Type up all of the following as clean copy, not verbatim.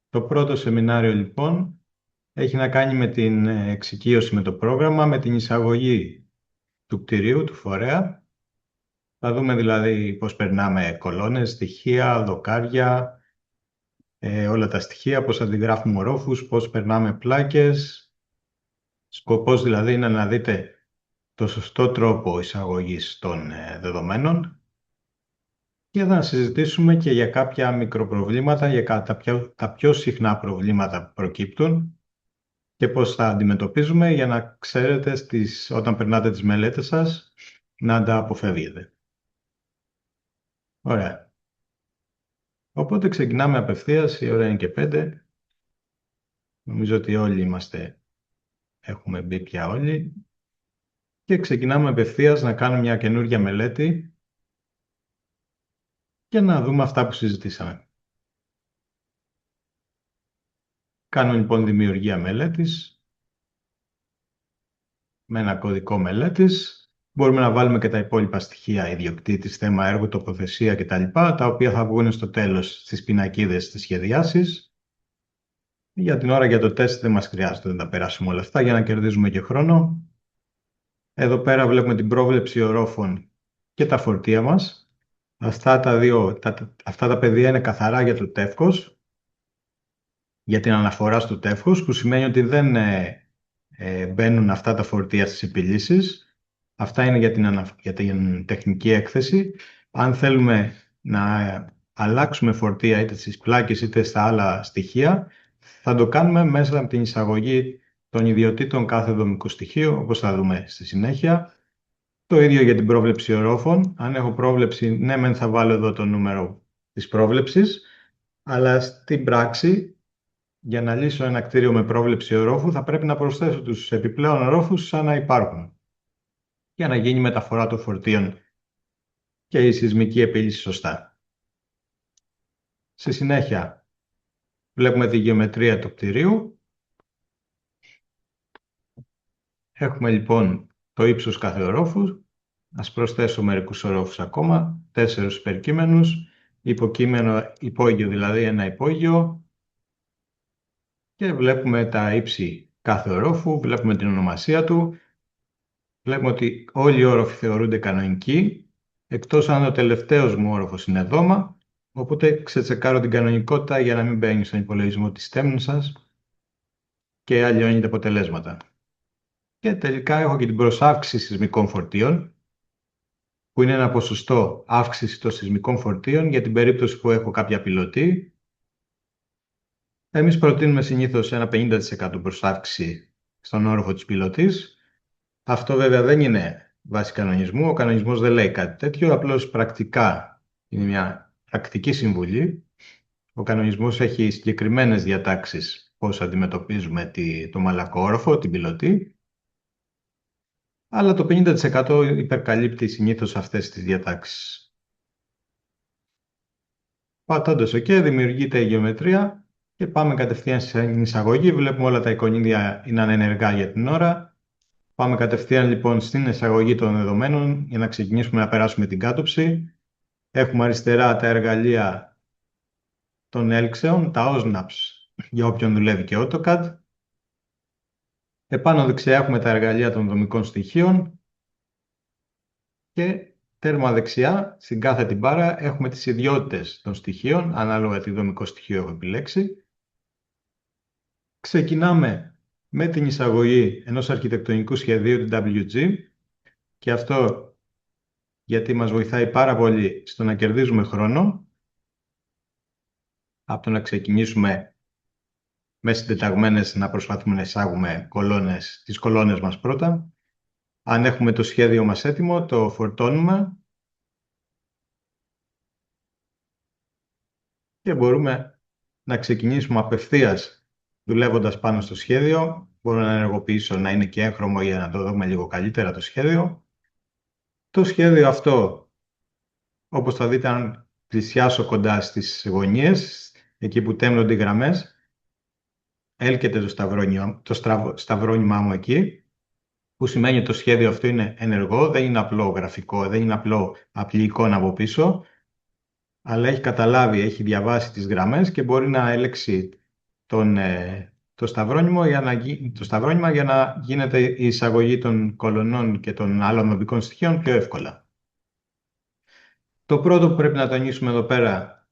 Το πρώτο σεμινάριο λοιπόν έχει να κάνει με την εξοικείωση με το πρόγραμμα, με την εισαγωγή του κτηρίου, του φορέα. Θα δούμε δηλαδή πώς περνάμε κολόνες, στοιχεία, δοκάρια, όλα τα στοιχεία, πώς αντιγράφουμε ορόφους, πώς περνάμε πλάκες. Σκοπός δηλαδή είναι να δείτε το σωστό τρόπο εισαγωγής των δεδομένων και να συζητήσουμε και για κάποια μικροπροβλήματα, για τα πιο συχνά προβλήματα που προκύπτουν και πώς θα αντιμετωπίζουμε για να ξέρετε όταν περνάτε τις μελέτες σας να τα αποφεύγετε. Ωραία. Οπότε ξεκινάμε απευθείας, η ώρα είναι και 5. Νομίζω ότι όλοι έχουμε μπει πια όλοι. Και ξεκινάμε απευθείας να κάνουμε μια καινούργια μελέτη και να δούμε αυτά που συζητήσαμε. Κάνουμε λοιπόν δημιουργία μελέτης με ένα κωδικό μελέτης. Μπορούμε να βάλουμε και τα υπόλοιπα στοιχεία, ιδιοκτήτης, θέμα, έργο, τοποθεσία κτλ. Τα οποία θα βγουν στο τέλος στις πινακίδες της σχεδιάσεις. Για την ώρα για το τεστ δεν μας χρειάζεται να τα περάσουμε όλα αυτά για να κερδίζουμε και χρόνο. Εδώ πέρα βλέπουμε την πρόβλεψη ορόφων και τα φορτία μας. Αυτά τα πεδία είναι καθαρά για το τεύχος, για την αναφορά στο τεύχος, που σημαίνει ότι δεν μπαίνουν αυτά τα φορτία στις επιλύσεις. Αυτά είναι για την τεχνική έκθεση. Αν θέλουμε να αλλάξουμε φορτία είτε στις πλάκες είτε στα άλλα στοιχεία, θα το κάνουμε μέσα από την εισαγωγή των ιδιωτήτων κάθε δομικού στοιχείου, όπως θα δούμε στη συνέχεια. Το ίδιο για την πρόβλεψη ορόφων. Αν έχω πρόβλεψη, ναι, μεν θα βάλω εδώ το νούμερο της πρόβλεψης, αλλά στην πράξη, για να λύσω ένα κτίριο με πρόβλεψη ορόφου, θα πρέπει να προσθέσω τους επιπλέον ορόφους σαν να υπάρχουν, για να γίνει μεταφορά των φορτίων και η σεισμική επίλυση σωστά. Στη συνέχεια, βλέπουμε τη γεωμετρία του κτηρίου. Έχουμε λοιπόν το ύψος κάθε ορόφου. Ας προσθέσω μερικούς ορόφους ακόμα, 4 υπερκείμενους, υποκείμενο, υπόγειο δηλαδή ένα υπόγειο, και βλέπουμε τα ύψη κάθε ορόφου, βλέπουμε την ονομασία του, βλέπουμε ότι όλοι οι όροφοι θεωρούνται κανονικοί, εκτός αν ο τελευταίος μου όροφος είναι δώμα, οπότε ξετσεκάρω την κανονικότητα για να μην μπαίνει στον υπολογισμό της τέμνης σας και αλλοιώνει τα αποτελέσματα. Και τελικά έχω και την προσάυξη σεισμικών φορτίων, που είναι ένα ποσοστό αύξηση των σεισμικών φορτίων για την περίπτωση που έχω κάποια πιλωτή. Εμείς προτείνουμε συνήθως ένα 50% προσάυξη στον όροφο της πιλωτής. Αυτό βέβαια δεν είναι βάση κανονισμού. Ο κανονισμός δεν λέει κάτι τέτοιο, απλώς πρακτικά είναι μια πρακτική συμβουλή. Ο κανονισμός έχει συγκεκριμένες διατάξεις πώς αντιμετωπίζουμε το μαλακό όροφο, την πιλωτή. Αλλά το 50% υπερκαλύπτει συνήθως αυτές τις διατάξεις. Πατώντας OK, δημιουργείται η γεωμετρία και πάμε κατευθείαν στην εισαγωγή. Βλέπουμε όλα τα εικονίδια είναι ανενεργά για την ώρα. Πάμε κατευθείαν λοιπόν στην εισαγωγή των δεδομένων για να ξεκινήσουμε να περάσουμε την κάτωψη. Έχουμε αριστερά τα εργαλεία των έλξεων, τα OSNAPs για όποιον δουλεύει και AutoCAD. Επάνω δεξιά έχουμε τα εργαλεία των δομικών στοιχείων και τέρμα δεξιά, στην κάθε την μπάρα, έχουμε τις ιδιότητες των στοιχείων, ανάλογα τι δομικό στοιχείο έχω επιλέξει. Ξεκινάμε με την εισαγωγή ενός αρχιτεκτονικού σχεδίου του WG και αυτό γιατί μας βοηθάει πάρα πολύ στο να κερδίζουμε χρόνο από το να ξεκινήσουμε με συντεταγμένες να προσπαθούμε να εισάγουμε τις κολόνες μας πρώτα. Αν έχουμε το σχέδιο μας έτοιμο, το φορτώνουμε και μπορούμε να ξεκινήσουμε απευθείας δουλεύοντας πάνω στο σχέδιο. Μπορώ να ενεργοποιήσω να είναι και έγχρωμο για να το δούμε λίγο καλύτερα το σχέδιο. Το σχέδιο αυτό, όπως θα δείτε αν πλησιάσω κοντά στις γωνίες, εκεί που τέμνονται οι γραμμές, έλκεται το σταυρόνιμά μου εκεί, που σημαίνει ότι το σχέδιο αυτό είναι ενεργό, δεν είναι απλό γραφικό, δεν είναι απλή εικόνα από πίσω, αλλά έχει καταλάβει, έχει διαβάσει τις γραμμές και μπορεί να ελέξει το σταυρόνυμο για να γίνεται η εισαγωγή των κολωνών και των άλλων οδικών στοιχείων πιο εύκολα. Το πρώτο που πρέπει να τονίσουμε εδώ πέρα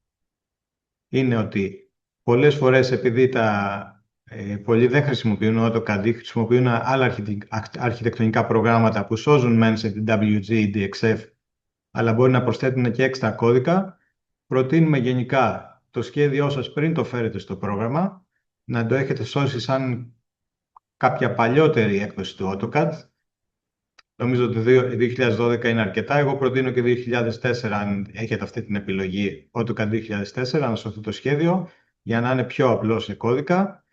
είναι ότι πολλές φορές, επειδή πολλοί δεν χρησιμοποιούν AutoCAD, χρησιμοποιούν άλλα αρχιτεκτονικά προγράμματα που σώζουν μεν σε την WG ή DXF, αλλά μπορεί να προσθέτουν και έξτρα κώδικα, προτείνουμε γενικά το σχέδιό σας πριν το φέρετε στο πρόγραμμα, να το έχετε σώσει σαν κάποια παλιότερη έκδοση του AutoCAD. Νομίζω ότι 2012 είναι αρκετά. Εγώ προτείνω και 2004, αν έχετε αυτή την επιλογή, AutoCAD 2004, να σωθεί το σχέδιο, για να είναι πιο απλό σε κώδικα.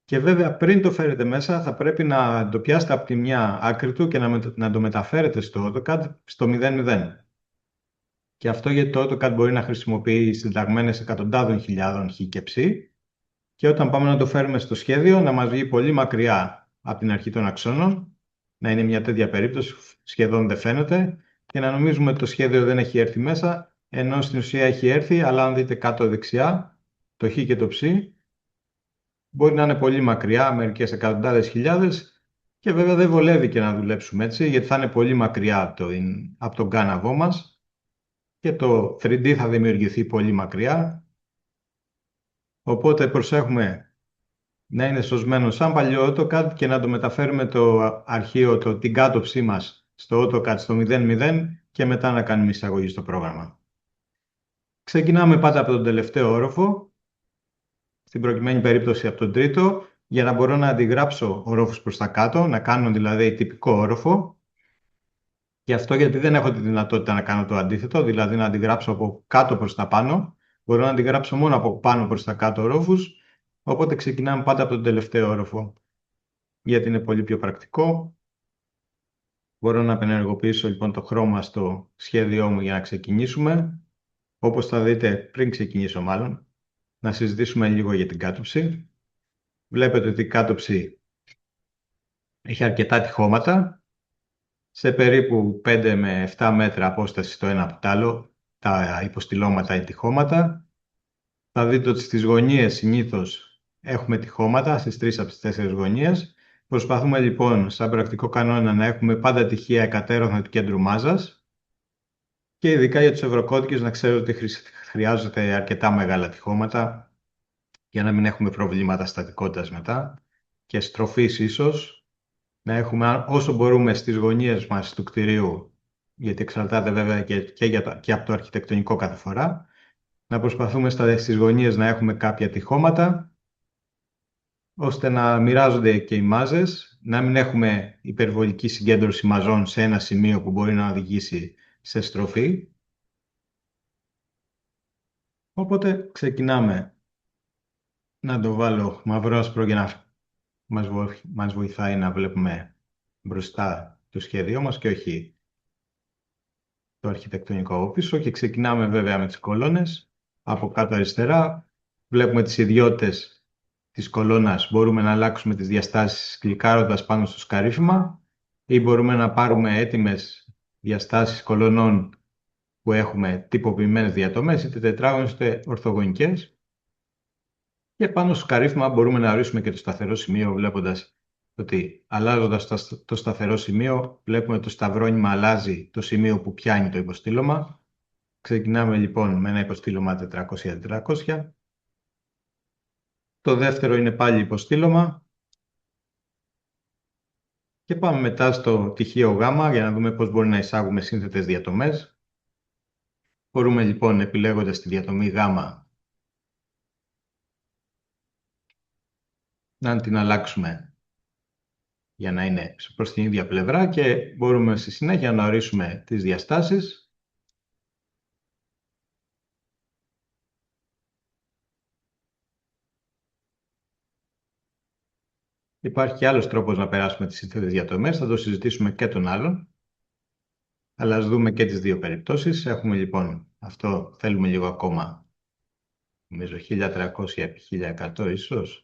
Και βέβαια, πριν το φέρετε μέσα, θα πρέπει να το πιάσετε από τη μια άκρη του και να το μεταφέρετε στο AutoCAD στο 0.0. Και αυτό γιατί το AutoCAD μπορεί να χρησιμοποιεί συνταγμένες εκατοντάδων χιλιάδων χ και ψ, και όταν πάμε να το φέρουμε στο σχέδιο, να μας βγει πολύ μακριά από την αρχή των αξώνων, να είναι μια τέτοια περίπτωση, σχεδόν δεν φαίνεται, και να νομίζουμε ότι το σχέδιο δεν έχει έρθει μέσα, ενώ στην ουσία έχει έρθει, αλλά αν δείτε κάτω δεξιά, το χ και το ψ, μπορεί να είναι πολύ μακριά, μερικές εκατοντάδες χιλιάδες, και βέβαια δεν βολεύει και να δουλέψουμε έτσι, γιατί θα είναι πολύ μακριά από τον κάναβό μας και το 3D θα δημιουργηθεί πολύ μακριά. Οπότε προσέχουμε να είναι σωσμένο σαν παλιό AutoCAD και να το μεταφέρουμε το αρχείο, την κάτωψή μας στο AutoCAD στο 0.0 και μετά να κάνουμε εισαγωγή στο πρόγραμμα. Ξεκινάμε πάντα από τον τελευταίο όροφο, στην προκειμένη περίπτωση από τον τρίτο, για να μπορώ να αντιγράψω ορόφους προς τα κάτω, να κάνω δηλαδή τυπικό όροφο. Και αυτό γιατί δεν έχω τη δυνατότητα να κάνω το αντίθετο, δηλαδή να αντιγράψω από κάτω προς τα πάνω. Μπορώ να αντιγράψω μόνο από πάνω προς τα κάτω ορόφους, οπότε ξεκινάμε πάντα από τον τελευταίο όροφο, γιατί είναι πολύ πιο πρακτικό. Μπορώ να απενεργοποιήσω λοιπόν το χρώμα στο σχέδιό μου για να ξεκινήσουμε. Όπως θα δείτε, πριν ξεκινήσω μάλλον, να συζητήσουμε λίγο για την κάτωψη. Βλέπετε ότι η κάτωψη έχει αρκετά τυχώματα, σε περίπου 5 με 7 μέτρα απόσταση το ένα από το άλλο, τα υποστηλώματα ή τυχώματα. Θα δείτε ότι στις γωνίες συνήθως έχουμε τυχώματα, στις 3 από τις 4 γωνίες. Προσπαθούμε λοιπόν, σαν πρακτικό κανόνα, να έχουμε πάντα τυχεία εκατέρωθα του κέντρου μάζας και ειδικά για τους ευρωκώδικες να ξέρετε ότι χρειάζεται αρκετά μεγάλα τυχώματα για να μην έχουμε προβλήματα στατικότητας μετά και στροφής ίσως. Να έχουμε όσο μπορούμε στις γωνίες μας του κτηρίου, γιατί εξαρτάται βέβαια και από το αρχιτεκτονικό κάθε φορά, να προσπαθούμε στις γωνίες να έχουμε κάποια τυχώματα, ώστε να μοιράζονται και οι μάζες, να μην έχουμε υπερβολική συγκέντρωση μαζών σε ένα σημείο που μπορεί να οδηγήσει σε στροφή. Οπότε ξεκινάμε να το βάλω μαύρο-άσπρο για να μας βοηθάει να βλέπουμε μπροστά το σχέδιό μας και όχι το αρχιτεκτονικό από πίσω, και ξεκινάμε βέβαια με τις κολόνες. Από κάτω αριστερά βλέπουμε τις ιδιότητες της κολόνας. Μπορούμε να αλλάξουμε τις διαστάσεις κλικάροντας πάνω στο σκαρίφημα ή μπορούμε να πάρουμε έτοιμες διαστάσεις κολονών που έχουμε τυποποιημένες διατομές, είτε τετράγωνες είτε ορθογωνικές. Και πάνω στο σκαρίφημα μπορούμε να ορίσουμε και το σταθερό σημείο, βλέποντας ότι αλλάζοντας το σταθερό σημείο, βλέπουμε το σταυρόνυμα αλλάζει το σημείο που πιάνει το υποστήλωμα. Ξεκινάμε λοιπόν με ένα υποστήλωμα 400x400. Το δεύτερο είναι πάλι υποστήλωμα. Και πάμε μετά στο τυχείο Γ για να δούμε πώς μπορεί να εισάγουμε σύνθετες διατομές. Μπορούμε λοιπόν, επιλέγοντας τη διατομή Γ, να την αλλάξουμε για να είναι προς την ίδια πλευρά και μπορούμε στη συνέχεια να ορίσουμε τις διαστάσεις. Υπάρχει και άλλος τρόπος να περάσουμε τις σύνθετες διατομές, θα το συζητήσουμε και τον άλλον. Αλλά ας δούμε και τις δύο περιπτώσεις. Έχουμε λοιπόν, αυτό θέλουμε λίγο ακόμα, νομίζω 1300 επί 1100 ίσως.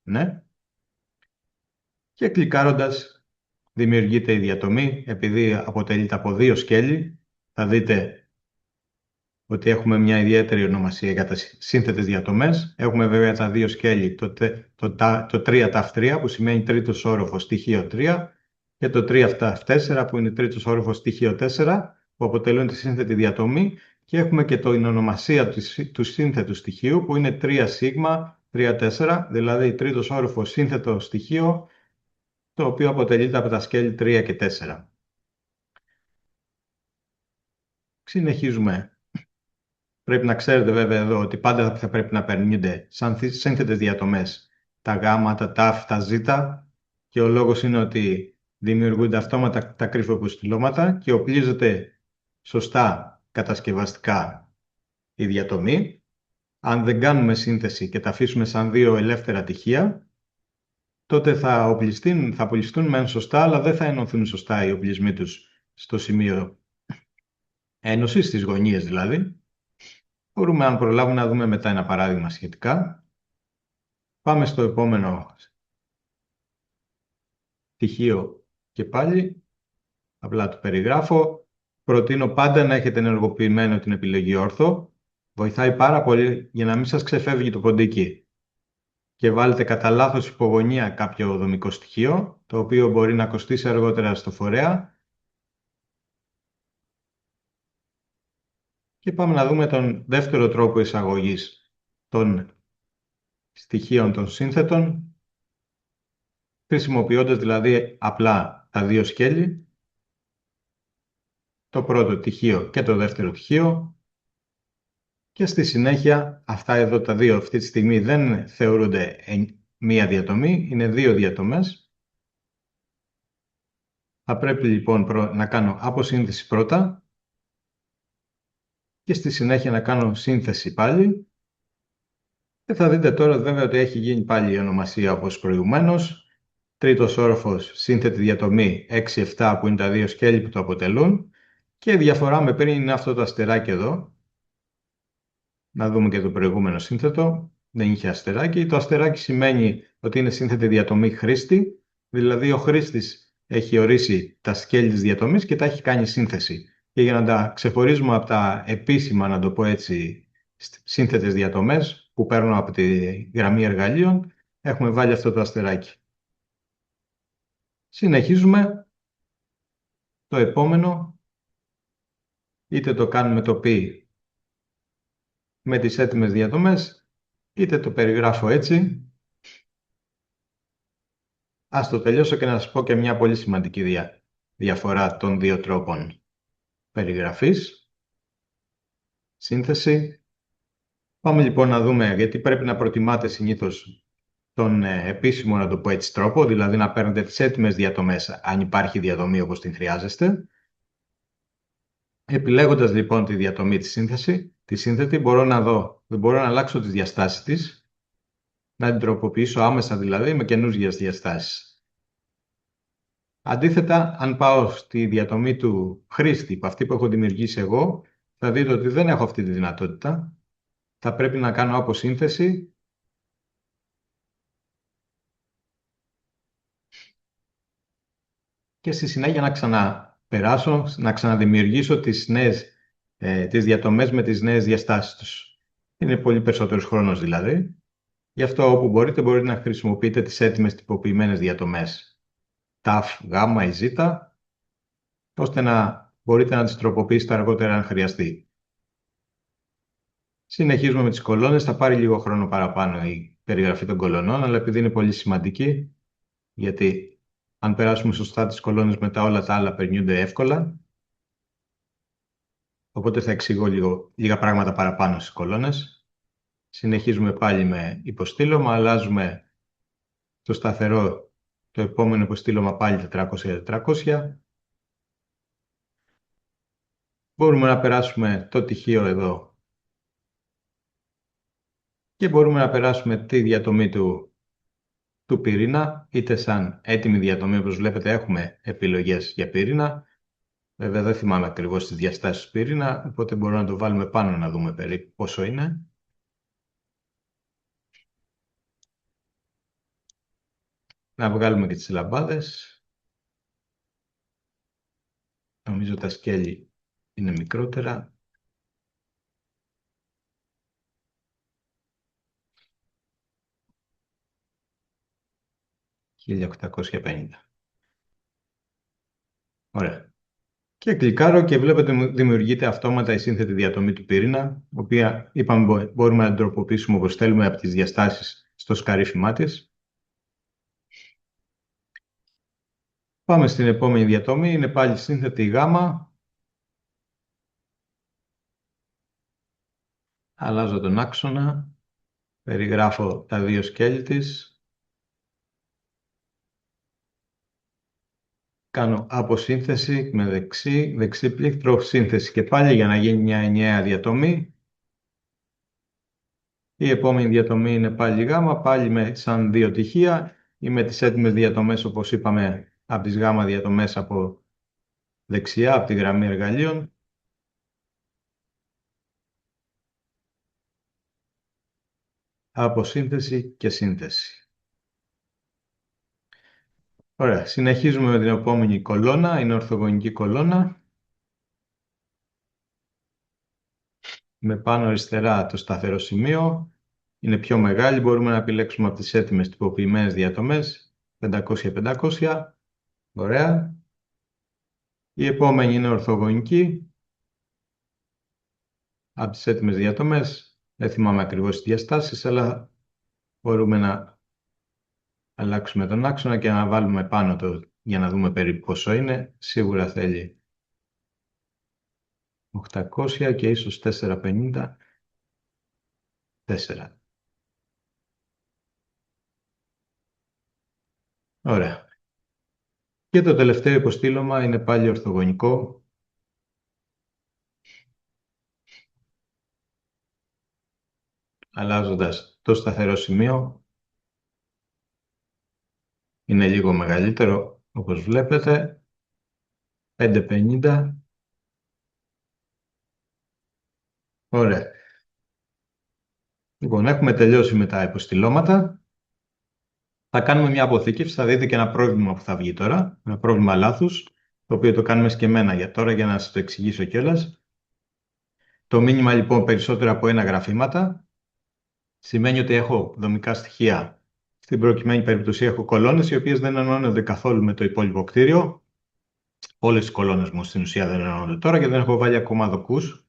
Ναι. Και κλικάροντας δημιουργείται η διατομή, επειδή αποτελείται από δύο σκέλη. Θα δείτε ότι έχουμε μια ιδιαίτερη ονομασία για τις σύνθετες διατομές. Έχουμε βέβαια τα δύο σκέλη, το 3 ταφ 3 που σημαίνει τρίτος όροφος στοιχείο 3 και το 3 ταφ 4 που είναι τρίτος όροφος στοιχείο 4 που αποτελούν τη σύνθετη διατομή και έχουμε και την ονομασία του σύνθετου στοιχείου που είναι 3 σίγμα 3-4, δηλαδή τρίτος όροφος σύνθετο στοιχείο το οποίο αποτελείται από τα σκέλη 3 και 4. Συνεχίζουμε. Πρέπει να ξέρετε βέβαια εδώ ότι πάντα θα πρέπει να περνούνται σαν σύνθετες διατομές τα γάμα, τα ταφ, τα ζήτα και ο λόγος είναι ότι δημιουργούνται αυτόματα τα κρυφοποστηλώματα και οπλίζεται σωστά κατασκευαστικά η διατομή. Αν δεν κάνουμε σύνθεση και τα αφήσουμε σαν δύο ελεύθερα τυχεία, τότε θα οπλιστούν μεν σωστά, αλλά δεν θα ενωθούν σωστά οι οπλισμοί τους στο σημείο ένωσης, στις γωνίες δηλαδή. Μπορούμε, αν προλάβουμε, να δούμε μετά ένα παράδειγμα σχετικά. Πάμε στο επόμενο στοιχείο και πάλι. Απλά το περιγράφω. Προτείνω πάντα να έχετε ενεργοποιημένο την επιλογή όρθο. Βοηθάει πάρα πολύ για να μην σας ξεφεύγει το ποντίκι. Και βάλετε κατά λάθος υπογωνία κάποιο δομικό στοιχείο, το οποίο μπορεί να κοστίσει αργότερα στο φορέα. Και πάμε να δούμε τον δεύτερο τρόπο εισαγωγής των στοιχείων των σύνθετων, χρησιμοποιώντας δηλαδή απλά τα δύο σκέλη, το πρώτο τυχείο και το δεύτερο τυχείο, και στη συνέχεια αυτά εδώ τα δύο αυτή τη στιγμή δεν θεωρούνται μία διατομή, είναι δύο διατομές. Θα πρέπει λοιπόν να κάνω αποσύνθεση πρώτα και στη συνέχεια να κάνω σύνθεση πάλι. Και θα δείτε τώρα βέβαια ότι έχει γίνει πάλι η ονομασία όπως προηγουμένως. Τρίτος όροφος σύνθετη διατομή 6-7 που είναι τα δύο σκέλη που το αποτελούν. Και η διαφορά με πριν είναι αυτό το αστεράκι εδώ. Να δούμε και το προηγούμενο σύνθετο. Δεν είχε αστεράκι. Το αστεράκι σημαίνει ότι είναι σύνθετη διατομή χρήστη. Δηλαδή ο χρήστης έχει ορίσει τα σκέλη της διατομής και τα έχει κάνει σύνθεση. Και για να τα ξεχωρίζουμε από τα επίσημα, να το πω έτσι, σύνθετες διατομές που παίρνουν από τη γραμμή εργαλείων, έχουμε βάλει αυτό το αστεράκι. Συνεχίζουμε. Το επόμενο, είτε το κάνουμε το π με τις έτοιμες διατομές, είτε το περιγράφω έτσι. Ας το τελειώσω και να σας πω και μια πολύ σημαντική διαφορά των δύο τρόπων περιγραφής. Σύνθεση. Πάμε λοιπόν να δούμε, γιατί πρέπει να προτιμάτε συνήθως τον επίσημο, να το πω έτσι, τρόπο, δηλαδή να παίρνετε τις έτοιμες διατομές, αν υπάρχει διαδομή όπως την χρειάζεστε. Επιλέγοντας λοιπόν τη διατομή τη σύνθετη, μπορώ να αλλάξω τις διαστάσεις της, να την τροποποιήσω άμεσα δηλαδή με καινούργιες διαστάσεις. Αντίθετα, αν πάω στη διατομή του χρήστη, που αυτή που έχω δημιουργήσει εγώ, θα δείτε ότι δεν έχω αυτή τη δυνατότητα. Θα πρέπει να κάνω αποσύνθεση και στη συνέχεια να ξαναπεράσω, να ξαναδημιουργήσω τις διατομές με τις νέες διαστάσεις τους. Είναι πολύ περισσότερος χρόνος δηλαδή. Γι' αυτό όπου μπορείτε να χρησιμοποιείτε τις έτοιμες τυποποιημένες διατομές ταφ, γάμα ή ζήτα, ώστε να μπορείτε να τις τροποποιήσετε αργότερα αν χρειαστεί. Συνεχίζουμε με τις κολόνες. Θα πάρει λίγο χρόνο παραπάνω η περιγραφή των κολονών, αλλά επειδή είναι πολύ σημαντική, γιατί αν περάσουμε σωστά τις κολόνες μετά όλα τα άλλα περνιούνται εύκολα. Οπότε θα εξηγώ λίγα πράγματα παραπάνω στις κολόνες. Συνεχίζουμε πάλι με υποστήλωμα, αλλάζουμε το σταθερό, το επόμενο υποστήλωμα πάλι 400x400. Μπορούμε να περάσουμε το τυχείο εδώ και μπορούμε να περάσουμε τη διατομή του πυρήνα, είτε σαν έτοιμη διατομή, όπως βλέπετε έχουμε επιλογές για πυρήνα. Βέβαια δεν θυμάμαι ακριβώς τις διαστάσεις του πυρήνα, οπότε μπορούμε να το βάλουμε πάνω να δούμε περίπου πόσο είναι. Να βγάλουμε και τις λαμπάδες. Νομίζω τα σκέλη είναι μικρότερα. 1850. Ωραία. Και κλικάρω και βλέπετε δημιουργείται αυτόματα η σύνθετη διατομή του πυρήνα, η οποία είπαμε μπορούμε να την τροποποιήσουμε όπως θέλουμε από τις διαστάσεις στο σκαρίφημά της. Πάμε στην επόμενη διατομή, είναι πάλι σύνθετη γάμα. Αλλάζω τον άξονα, περιγράφω τα δύο σκέλη της. Κάνω αποσύνθεση με δεξί πλήκτρο, σύνθεση και πάλι για να γίνει μια ενιαία διατομή. Η επόμενη διατομή είναι πάλι γάμα, πάλι σαν δύο τυχεία ή με τις έτοιμες διατομές, όπως είπαμε, από τις γάμα διατομές από δεξιά, από τη γραμμή εργαλείων. Αποσύνθεση και σύνθεση. Ωραία, συνεχίζουμε με την επόμενη κολόνα, είναι ορθογωνική κολόνα. Με πάνω αριστερά το σταθερό σημείο, είναι πιο μεγάλη, μπορούμε να επιλέξουμε από τις έτοιμες τυποποιημένες διατομές, 500-500, ωραία. Η επόμενη είναι ορθογωνική, από τις έτοιμες διατομές, δεν θυμάμαι ακριβώς τις διαστάσεις, αλλά μπορούμε να αλλάξουμε τον άξονα και να βάλουμε πάνω το για να δούμε περίπου πόσο είναι. Σίγουρα θέλει 800 και ίσως 450. 4. Ωραία. Και το τελευταίο υποστήλωμα είναι πάλι ορθογωνικό. Αλλάζοντας το σταθερό σημείο. Είναι λίγο μεγαλύτερο, όπως βλέπετε. 550. Ωραία. Λοιπόν, έχουμε τελειώσει με τα υποστηλώματα. Θα κάνουμε μια αποθήκευση, θα δείτε και ένα πρόβλημα που θα βγει τώρα, ένα πρόβλημα λάθους, το οποίο το κάνουμε σκεμμένα για τώρα για να σας το εξηγήσω κιόλας. Το μήνυμα λοιπόν περισσότερο από ένα γραφήματα σημαίνει ότι έχω δομικά στοιχεία. Στην προκειμένη περίπτωση έχω κολόνες οι οποίες δεν ενώνονται καθόλου με το υπόλοιπο κτίριο. Όλες οι κολόνες μου στην ουσία δεν ενώνονται τώρα και δεν έχω βάλει ακόμα δοκούς.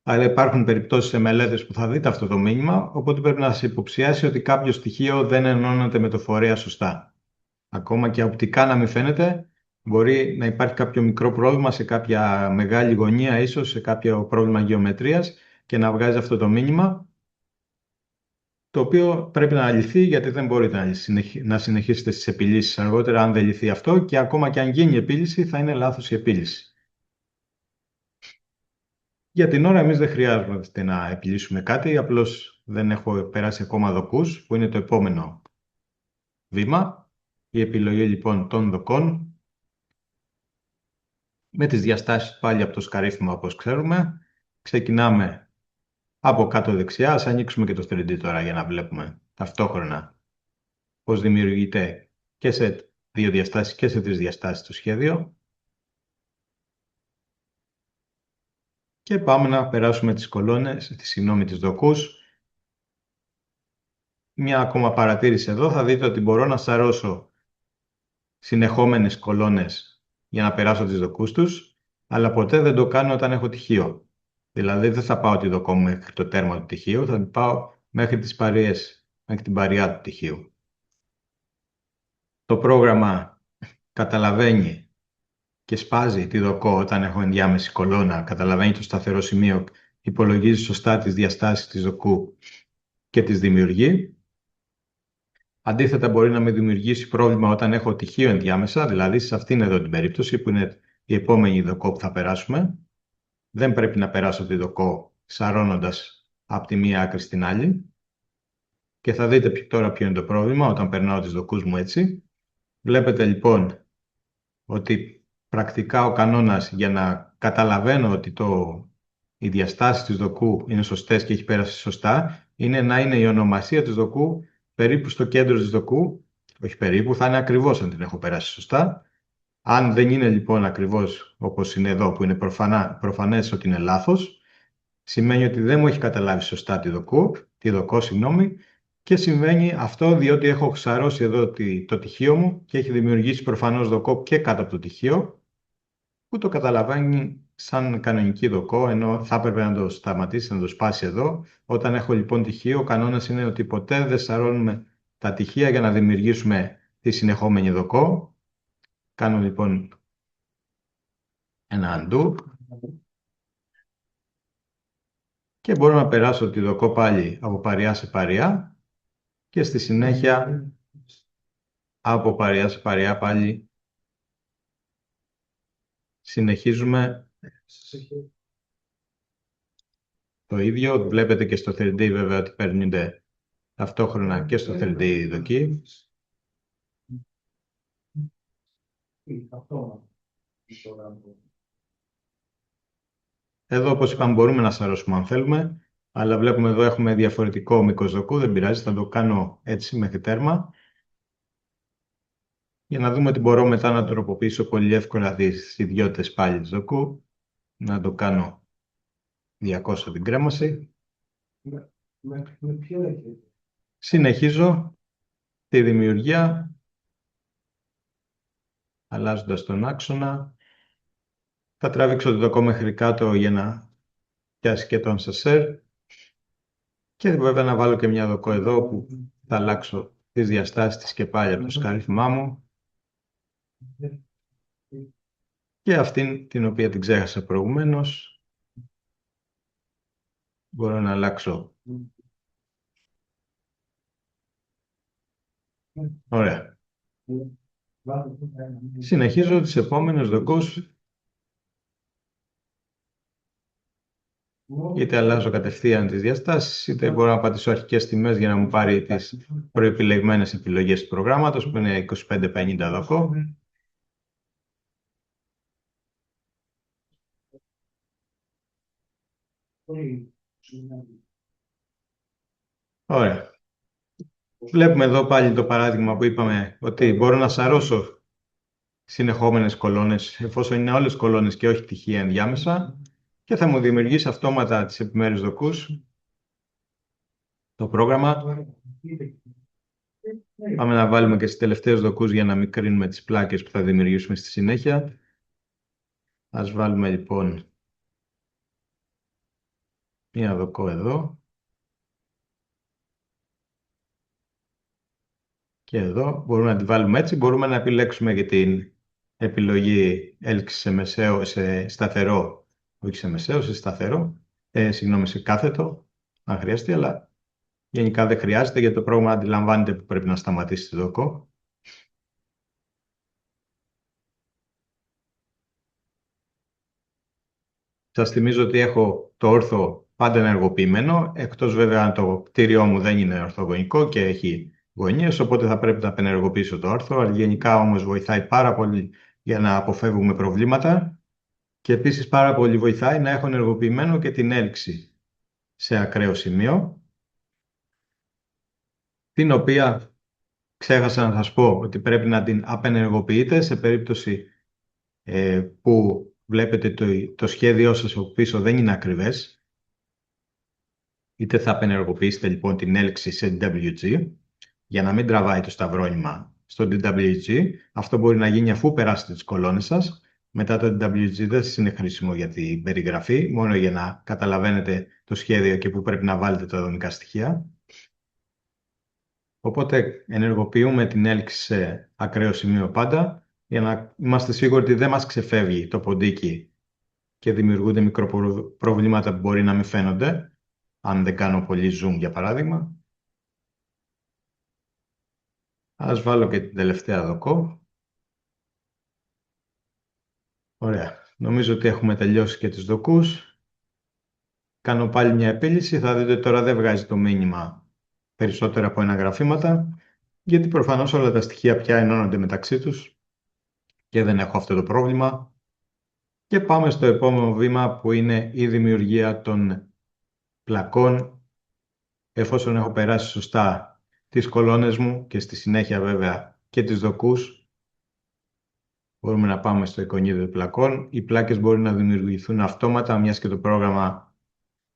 Αλλά υπάρχουν περιπτώσεις σε μελέτες που θα δείτε αυτό το μήνυμα, οπότε πρέπει να σας υποψιάσει ότι κάποιο στοιχείο δεν ενώνεται με το φορέα σωστά. Ακόμα και οπτικά να μην φαίνεται, μπορεί να υπάρχει κάποιο μικρό πρόβλημα σε κάποια μεγάλη γωνία, ίσως σε κάποιο πρόβλημα γεωμετρίας και να βγάζει αυτό το μήνυμα, το οποίο πρέπει να λυθεί γιατί δεν μπορείτε να συνεχίσετε στις επιλύσεις αργότερα αν δεν λυθεί αυτό και ακόμα και αν γίνει η επίλυση θα είναι λάθος η επίλυση. Για την ώρα εμείς δεν χρειάζεται να επιλύσουμε κάτι, απλώς δεν έχω περάσει ακόμα δοκούς, που είναι το επόμενο βήμα. Η επιλογή λοιπόν των δοκών, με τις διαστάσεις πάλι από το σκαρίφημα όπως ξέρουμε. Ξεκινάμε από κάτω δεξιά, ας ανοίξουμε και το 3D τώρα για να βλέπουμε ταυτόχρονα πώς δημιουργείται και σε 2 διαστάσεις και σε 3 διαστάσεις το σχέδιο. Και πάμε να περάσουμε τις κολόνες, τις δοκούς. Μια ακόμα παρατήρηση εδώ, θα δείτε ότι μπορώ να σαρώσω συνεχόμενες κολόνες για να περάσω τις δοκούς τους, αλλά ποτέ δεν το κάνω όταν έχω τυχείο. Δηλαδή δεν θα πάω τη δοκό μου μέχρι το τέρμα του τυχείου, θα πάω μέχρι τις παρείες, μέχρι την παρειά του τυχείου. Το πρόγραμμα καταλαβαίνει και σπάζει τη δοκό όταν έχω ενδιάμεση κολόνα, καταλαβαίνει το σταθερό σημείο, υπολογίζει σωστά τις διαστάσεις της δοκού και τις δημιουργεί. Αντίθετα, μπορεί να με δημιουργήσει πρόβλημα όταν έχω τυχείο ενδιάμεσα, δηλαδή σε αυτήν εδώ την περίπτωση που είναι η επόμενη δοκό που θα περάσουμε. Δεν πρέπει να περάσω τη δοκό σαρώνοντας από τη μία άκρη στην άλλη. Και θα δείτε τώρα ποιο είναι το πρόβλημα όταν περνάω τις δοκούς μου έτσι. Βλέπετε λοιπόν ότι πρακτικά ο κανόνας για να καταλαβαίνω ότι οι διαστάσεις της δοκού είναι σωστές και έχει πέρασει σωστά, είναι να είναι η ονομασία της δοκού περίπου στο κέντρο της δοκού, όχι περίπου, θα είναι ακριβώς αν την έχω περάσει σωστά. Αν δεν είναι λοιπόν ακριβώς όπως είναι εδώ, που είναι προφανές ότι είναι λάθος, σημαίνει ότι δεν μου έχει καταλάβει σωστά τη δοκό, Και συμβαίνει αυτό διότι έχω σαρώσει εδώ το τυχείο μου και έχει δημιουργήσει προφανώς δοκό και κάτω από το τυχείο, που το καταλαβαίνει σαν κανονική δοκό, ενώ θα έπρεπε να το σταματήσει, να το σπάσει εδώ. Όταν έχω λοιπόν τυχείο, ο κανόνας είναι ότι ποτέ δεν σαρώνουμε τα τυχεία για να δημιουργήσουμε τη συνεχόμενη δοκό. Κάνω λοιπόν ένα undo και μπορώ να περάσω τη δοκό πάλι από παριά σε παριά και στη συνέχεια από παριά σε παριά πάλι συνεχίζουμε το ίδιο. Βλέπετε και στο 3D βέβαια ότι παίρνονται ταυτόχρονα και στο 3D δοκί. Εδώ, όπως είπαμε, μπορούμε να σαρώσουμε αν θέλουμε, αλλά βλέπουμε εδώ έχουμε διαφορετικό μήκος δοκού, δεν πειράζει, θα το κάνω έτσι μέχρι τέρμα. Για να δούμε ότι μπορώ μετά να τροποποιήσω πολύ εύκολα τις ιδιότητες πάλι της δοκού. Να το κάνω 200 την κρέμαση. Συνεχίζω τη δημιουργία, αλλάζοντας τον άξονα. Θα τραβήξω το δοκό μέχρι κάτω για να πιάσει και τον σασέρ. Και βέβαια να βάλω και μια δοκό εδώ που θα αλλάξω τις διαστάσεις της και πάλι από το σκάριφημά μου. Και αυτήν την οποία την ξέχασα προηγουμένως. Μπορώ να αλλάξω. Ωραία. Συνεχίζω τις επόμενες δοκούς. Είτε αλλάζω κατευθείαν τις διαστάσεις, είτε μπορώ να πατήσω αρχικές τιμές για να μου πάρει τις προεπιλεγμένες επιλογές του προγράμματος, που είναι 25-50 δοκό. Ωραία. Βλέπουμε εδώ πάλι το παράδειγμα που είπαμε ότι μπορώ να σαρώσω συνεχόμενες κολόνες, εφόσον είναι όλες κολόνες και όχι τυχεία ενδιάμεσα, και θα μου δημιουργήσει αυτόματα τις επιμέρους δοκούς το πρόγραμμα. Πάμε να βάλουμε και στις τελευταίες δοκούς για να μην κρίνουμε τις πλάκες που θα δημιουργήσουμε στη συνέχεια. Ας βάλουμε λοιπόν μία δοκό εδώ. Και εδώ μπορούμε να τη βάλουμε έτσι. Μπορούμε να επιλέξουμε και την επιλογή έλξη σε μεσαίο, σε σταθερό, όχι σε μεσαίο, σε σταθερό, συγγνώμη, σε κάθετο, αν χρειαστεί, αλλά γενικά δεν χρειάζεται γιατί το πρόγραμμα αντιλαμβάνεται που πρέπει να σταματήσει τη δοκό. Σας θυμίζω ότι έχω το όρθο πάντα ενεργοποιημένο, εκτός βέβαια αν το κτίριό μου δεν είναι ορθογωνικό και έχει γωνίες, οπότε θα πρέπει να απενεργοποιήσω το όρθο, αλλά γενικά όμως βοηθάει πάρα πολύ για να αποφεύγουμε προβλήματα και επίσης πάρα πολύ βοηθάει να έχω ενεργοποιημένο και την έλξη σε ακραίο σημείο, την οποία ξέχασα να σας πω ότι πρέπει να την απενεργοποιείτε σε περίπτωση που βλέπετε το σχέδιό σας από πίσω δεν είναι ακριβές. Είτε θα απενεργοποιήσετε λοιπόν την έλξη σε DWG για να μην τραβάει το σταυρόνυμα στο DWG. Αυτό μπορεί να γίνει αφού περάσετε τις κολόνες σας. Μετά το DWG δεν είναι χρήσιμο για την περιγραφή, μόνο για να καταλαβαίνετε το σχέδιο και που πρέπει να βάλετε τα δομικά στοιχεία. Οπότε ενεργοποιούμε την έλξη σε ακραίο σημείο πάντα για να είμαστε σίγουροι ότι δεν μας ξεφεύγει το ποντίκι και δημιουργούνται μικροπροβλήματα που μπορεί να μην φαίνονται, αν δεν κάνω πολύ zoom για παράδειγμα. Ας βάλω και την τελευταία δοκό. Ωραία. Νομίζω ότι έχουμε τελειώσει και τις δοκούς. Κάνω πάλι μια επίλυση. Θα δείτε τώρα δεν βγάζει το μήνυμα περισσότερα από ένα γραφήματα, γιατί προφανώς όλα τα στοιχεία πια ενώνονται μεταξύ τους και δεν έχω αυτό το πρόβλημα. Και πάμε στο επόμενο βήμα που είναι η δημιουργία των πλακών, εφόσον έχω περάσει σωστά τις κολόνες μου και στη συνέχεια βέβαια και τις δοκούς. Μπορούμε να πάμε στο εικονίδιο πλακών. Οι πλάκες μπορεί να δημιουργηθούν αυτόματα, μιας και το πρόγραμμα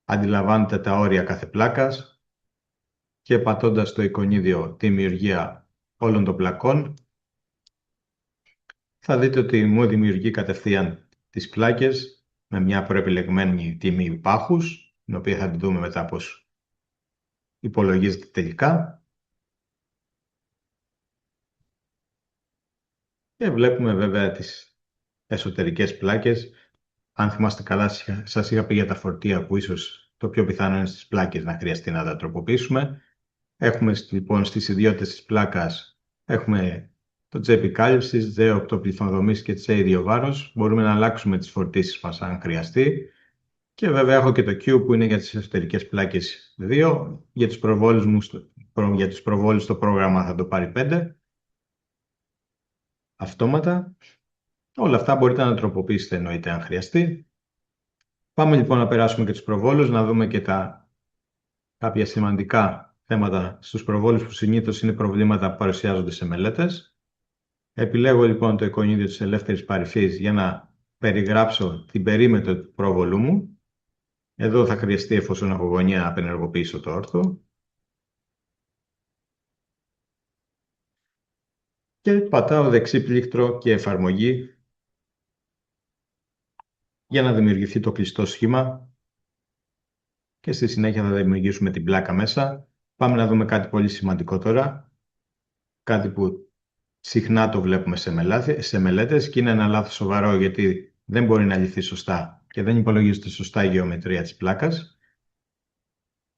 αντιλαμβάνεται τα όρια κάθε πλάκας. και πατώντας το εικονίδιο δημιουργία όλων των πλακών, θα δείτε ότι μου δημιουργεί κατευθείαν τις πλάκες με μια προεπιλεγμένη τιμή πάχους, την οποία θα τη δούμε μετά πώς υπολογίζεται τελικά. Και βλέπουμε βέβαια τις εσωτερικές πλάκες. Αν θυμάστε καλά, σας είχα πει για τα φορτία που ίσως το πιο πιθανό είναι στις πλάκες να χρειαστεί να τα τροποποιήσουμε. Έχουμε λοιπόν στις ιδιότητες της πλάκας, έχουμε το τσέπη κάλυψης, J8 πληθυνοδομής και J2 βάρος. Μπορούμε να αλλάξουμε τις φορτίσεις μας αν χρειαστεί. Και βέβαια έχω και το Q που είναι για τις εσωτερικές πλάκες 2. Για τους προβόλους το πρόγραμμα θα το πάρει 5. Αυτόματα. Όλα αυτά μπορείτε να τροποποιήσετε εννοείται αν χρειαστεί. Πάμε λοιπόν να περάσουμε και τους προβόλους, να δούμε και κάποια σημαντικά θέματα στους προβόλους που συνήθως είναι προβλήματα που παρουσιάζονται σε μελέτες. Επιλέγω λοιπόν το εικονίδιο της ελεύθερης παρυφής για να περιγράψω την περίμετρο του προβολού μου. Εδώ θα χρειαστεί, εφόσον έχω γωνία, να απενεργοποιήσω το όρθο. Και πατάω δεξί πλήκτρο και εφαρμογή για να δημιουργηθεί το κλειστό σχήμα και στη συνέχεια θα δημιουργήσουμε την πλάκα μέσα. Πάμε να δούμε κάτι πολύ σημαντικό τώρα, κάτι που συχνά το βλέπουμε σε μελέτες και είναι ένα λάθος σοβαρό γιατί δεν μπορεί να λυθεί σωστά και δεν υπολογίζεται σωστά η γεωμετρία της πλάκας.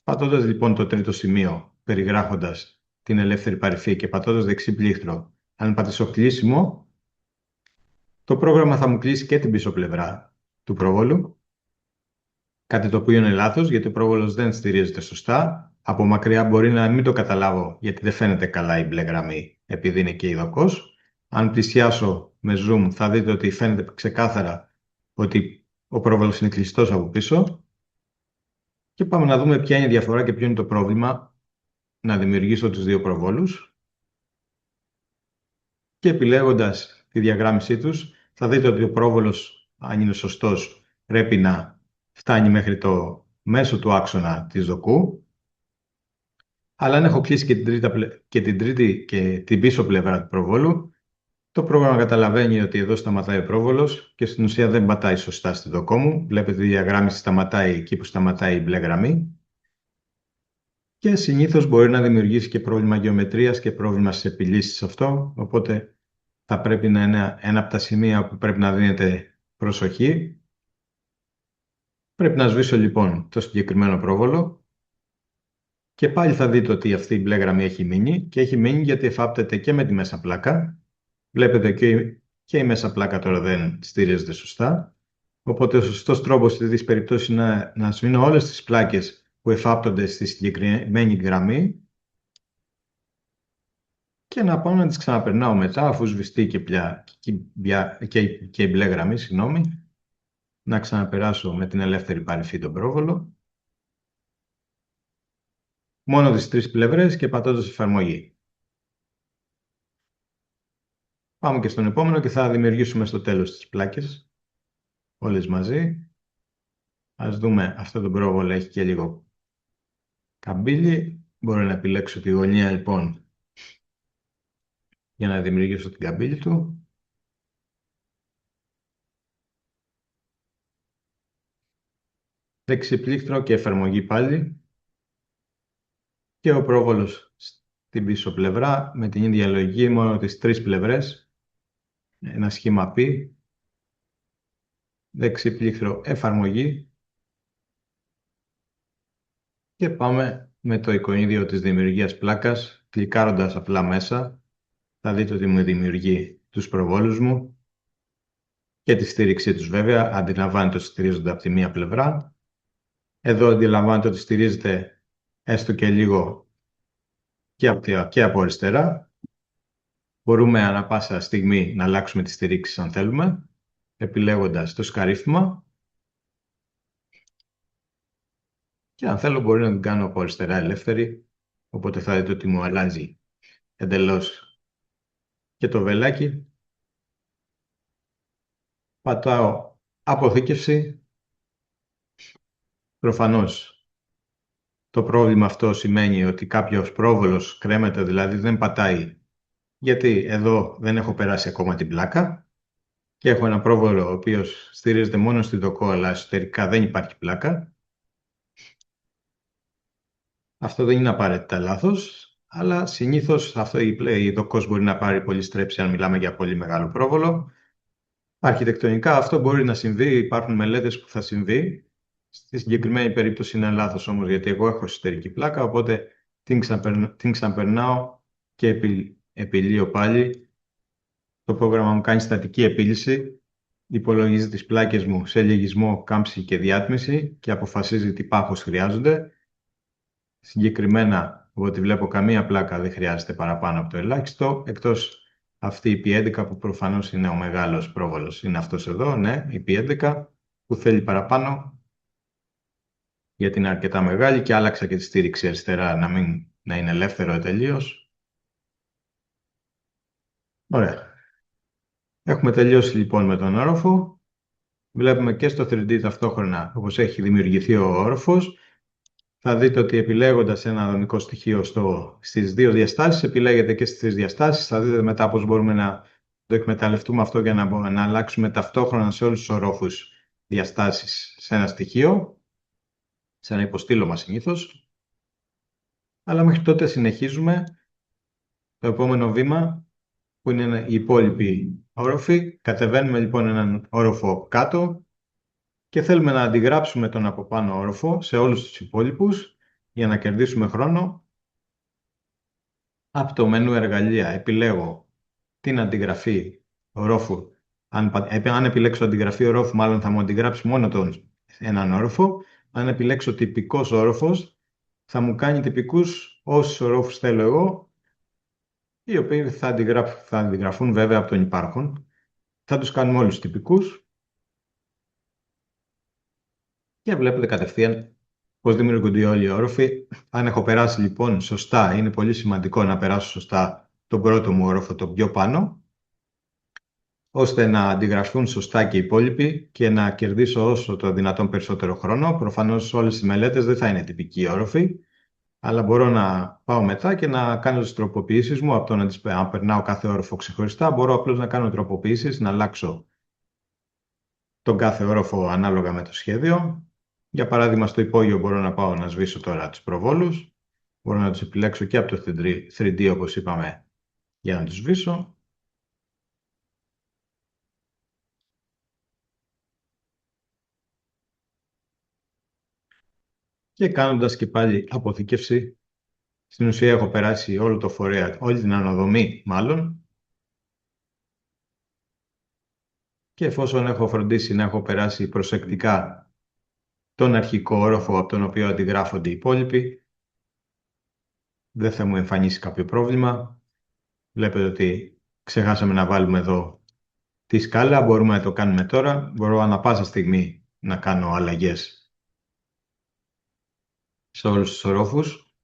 Πατώντας λοιπόν το τρίτο σημείο, περιγράφοντας την ελεύθερη παρυφή και πατώντας δεξί πλήκτρο, αν πατήσω κλείσιμο, το πρόγραμμα θα μου κλείσει και την πίσω πλευρά του προβόλου. Κάτι το οποίο είναι λάθος, γιατί ο προβόλος δεν στηρίζεται σωστά. Από μακριά μπορεί να μην το καταλάβω, γιατί δεν φαίνεται καλά η μπλε γραμμή, επειδή είναι και ειδοκός. Αν πλησιάσω με zoom, θα δείτε ότι φαίνεται ξεκάθαρα ότι ο προβόλος είναι κλειστός από πίσω. Και πάμε να δούμε ποια είναι η διαφορά και ποιο είναι το πρόβλημα να δημιουργήσω τους δύο προβόλους. Και επιλέγοντας τη διαγράμμισή τους, θα δείτε ότι ο πρόβολος, αν είναι σωστός, πρέπει να φτάνει μέχρι το μέσο του άξονα της δοκού. Αλλά αν έχω κλείσει και την τρίτη και την πίσω πλευρά του προβόλου, το πρόγραμμα καταλαβαίνει ότι εδώ σταματάει ο πρόβολος και στην ουσία δεν πατάει σωστά στη δοκό μου. Βλέπετε η διαγράμμιση σταματάει εκεί που σταματάει η μπλε γραμμή. Και συνήθως μπορεί να δημιουργήσει και πρόβλημα γεωμετρίας και πρόβλημα στις επιλύσεις αυτό. Οπότε θα πρέπει να είναι ένα από τα σημεία που πρέπει να δίνετε προσοχή. Πρέπει να σβήσω λοιπόν το συγκεκριμένο πρόβολο και πάλι θα δείτε ότι αυτή η μπλε γραμμή έχει μείνει και έχει μείνει γιατί εφάπτεται και με τη μέσα πλάκα. Βλέπετε και η μέσα πλάκα τώρα δεν στηρίζεται σωστά. Οπότε ο σωστός τρόπος σε τέτοιες περιπτώσεις είναι να σβήνω όλες τις πλάκες που εφάπτονται στη συγκεκριμένη γραμμή και να πάω να τις ξαναπερνάω μετά, αφού σβηστεί και η μπλε γραμμή, συγγνώμη, να ξαναπεράσω με την ελεύθερη παρυφή τον πρόβολο, μόνο τις τρεις πλευρές και πατώντας εφαρμογή. Πάμε και στον επόμενο και θα δημιουργήσουμε στο τέλος τις πλάκες, όλες μαζί. Ας δούμε, αυτό το πρόβολο έχει και λίγο καμπύλη. Μπορώ να επιλέξω τη γωνία λοιπόν για να δημιουργήσω την καμπύλη του. Δεξί πλήκτρο και εφαρμογή πάλι. Και ο πρόβολος στην πίσω πλευρά με την ίδια λογική, μόνο τις τρεις πλευρές. Ένα σχήμα π. Δεξί πλήκτρο εφαρμογή. Και πάμε με το εικονίδιο της δημιουργίας πλάκας, κλικάροντας απλά μέσα. Θα δείτε ότι μου δημιουργεί τους προβόλους μου και τη στήριξή τους βέβαια. Αντιλαμβάνεται ότι στηρίζονται από τη μία πλευρά. Εδώ αντιλαμβάνεται ότι στηρίζεται έστω και λίγο και από αριστερά. Μπορούμε ανά πάσα στιγμή να αλλάξουμε τις στηρίξεις αν θέλουμε, επιλέγοντας το σκαρίφημα. Και αν θέλω μπορεί να την κάνω από αριστερά ελεύθερη, οπότε θα δείτε ότι μου αλλάζει εντελώς και το βελάκι. Πατάω αποθήκευση. Προφανώς Το πρόβλημα αυτό σημαίνει ότι κάποιος πρόβολος κρέμεται, δηλαδή δεν πατάει, γιατί εδώ δεν έχω περάσει ακόμα την πλάκα και έχω ένα πρόβολο ο οποίος στηρίζεται μόνο στη δοκό, αλλά εσωτερικά δεν υπάρχει πλάκα. Αυτό δεν είναι απαραίτητα λάθος, αλλά συνήθως αυτό η δοκός μπορεί να πάρει πολύ στρέψη αν μιλάμε για πολύ μεγάλο πρόβολο. Αρχιτεκτονικά αυτό μπορεί να συμβεί, υπάρχουν μελέτες που θα συμβεί. Στη συγκεκριμένη περίπτωση είναι λάθος όμως, γιατί εγώ έχω εσωτερική πλάκα, οπότε την ξαναπερνάω και επιλύω πάλι. Το πρόγραμμα μου κάνει στατική επίλυση, υπολογίζει τις πλάκες μου σε λυγισμό, κάμψη και διάτμιση και αποφασίζει τι πάχος χρειάζονται. Συγκεκριμένα, από ό,τι βλέπω, καμία πλάκα δεν χρειάζεται παραπάνω από το ελάχιστο, εκτός αυτή η P11 που προφανώς είναι ο μεγάλος πρόβολος. Είναι αυτός εδώ, ναι, η P11 που θέλει παραπάνω γιατί είναι αρκετά μεγάλη και άλλαξα και τη στήριξη αριστερά να είναι ελεύθερο τελείως. Ωραία. Έχουμε τελειώσει λοιπόν με τον όροφο. Βλέπουμε και στο 3D ταυτόχρονα όπως έχει δημιουργηθεί ο όροφος. Θα δείτε ότι επιλέγοντας ένα δομικό στοιχείο στις δύο διαστάσεις, επιλέγετε και στις τρεις διαστάσεις. Θα δείτε μετά πώς μπορούμε να το εκμεταλλευτούμε αυτό για να αλλάξουμε ταυτόχρονα σε όλους τους ορόφους διαστάσεις σε ένα στοιχείο, σε ένα υποστήλωμα συνήθως. Αλλά μέχρι τότε συνεχίζουμε το επόμενο βήμα, που είναι οι υπόλοιποι όροφοι. Κατεβαίνουμε λοιπόν έναν όροφο κάτω και θέλουμε να αντιγράψουμε τον από πάνω όροφο σε όλους τους υπόλοιπους για να κερδίσουμε χρόνο. Από το μενού εργαλεία επιλέγω την αντιγραφή ορόφου. Αν επιλέξω αντιγραφή ορόφου, μάλλον θα μου αντιγράψει μόνο έναν όροφο. Αν επιλέξω τυπικός όροφος, θα μου κάνει τυπικούς όσους ορόφους θέλω εγώ, οι οποίοι θα αντιγραφούν βέβαια από τον υπάρχον. Θα τους κάνουμε όλους τυπικούς και βλέπετε κατευθείαν πώς δημιουργούνται όλοι οι όροφοι. Αν έχω περάσει λοιπόν σωστά, είναι πολύ σημαντικό να περάσω σωστά τον πρώτο μου όροφο, το πιο πάνω, ώστε να αντιγραφούν σωστά και οι υπόλοιποι και να κερδίσω όσο το δυνατόν περισσότερο χρόνο. Προφανώς όλες τις μελέτες δεν θα είναι τυπικοί όροφοι, αλλά μπορώ να πάω μετά και να κάνω τις τροποποιήσεις μου, από το να περνάω κάθε όροφο ξεχωριστά, μπορώ απλώς να κάνω τροποποιήσεις, να αλλάξω τον κάθε όροφο ανάλογα με το σχέδιο. Για παράδειγμα, στο υπόγειο μπορώ να πάω να σβήσω τώρα τους προβόλους. Μπορώ να τους επιλέξω και από το 3D, όπως είπαμε, για να τους σβήσω. Και κάνοντας και πάλι αποθήκευση, στην ουσία έχω περάσει όλο το φορέα, όλη την αναδομή μάλλον. Και εφόσον έχω φροντίσει να έχω περάσει προσεκτικά τον αρχικό όροφο από τον οποίο αντιγράφονται οι υπόλοιποι, δεν θα μου εμφανίσει κάποιο πρόβλημα. Βλέπετε ότι ξεχάσαμε να βάλουμε εδώ τη σκάλα, μπορούμε να το κάνουμε τώρα. Μπορώ ανά πάσα στιγμή να κάνω αλλαγές σε όλους τους ορόφους.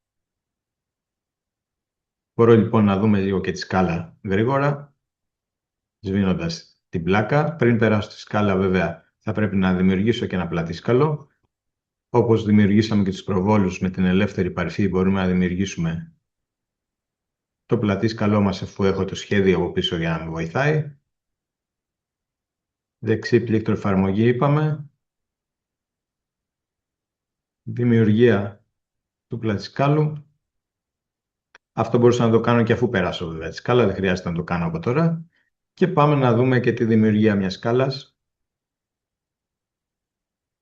Μπορώ λοιπόν να δούμε λίγο και τη σκάλα γρήγορα, σβήνοντας την πλάκα. Πριν περάσω τη σκάλα βέβαια θα πρέπει να δημιουργήσω και ένα πλατίσκαλο. Όπως δημιουργήσαμε και τους προβόλους με την ελεύθερη παρφή, μπορούμε να δημιουργήσουμε το πλατίσκαλό μας αφού έχω το σχέδιο από πίσω για να με βοηθάει. Δεξί πλήκτρο εφαρμογή είπαμε. Δημιουργία του πλατισκάλου. Αυτό μπορούσα να το κάνω και αφού περάσω βέβαια τη σκάλα, δεν χρειάζεται να το κάνω από τώρα. Και πάμε να δούμε και τη δημιουργία μιας σκάλας.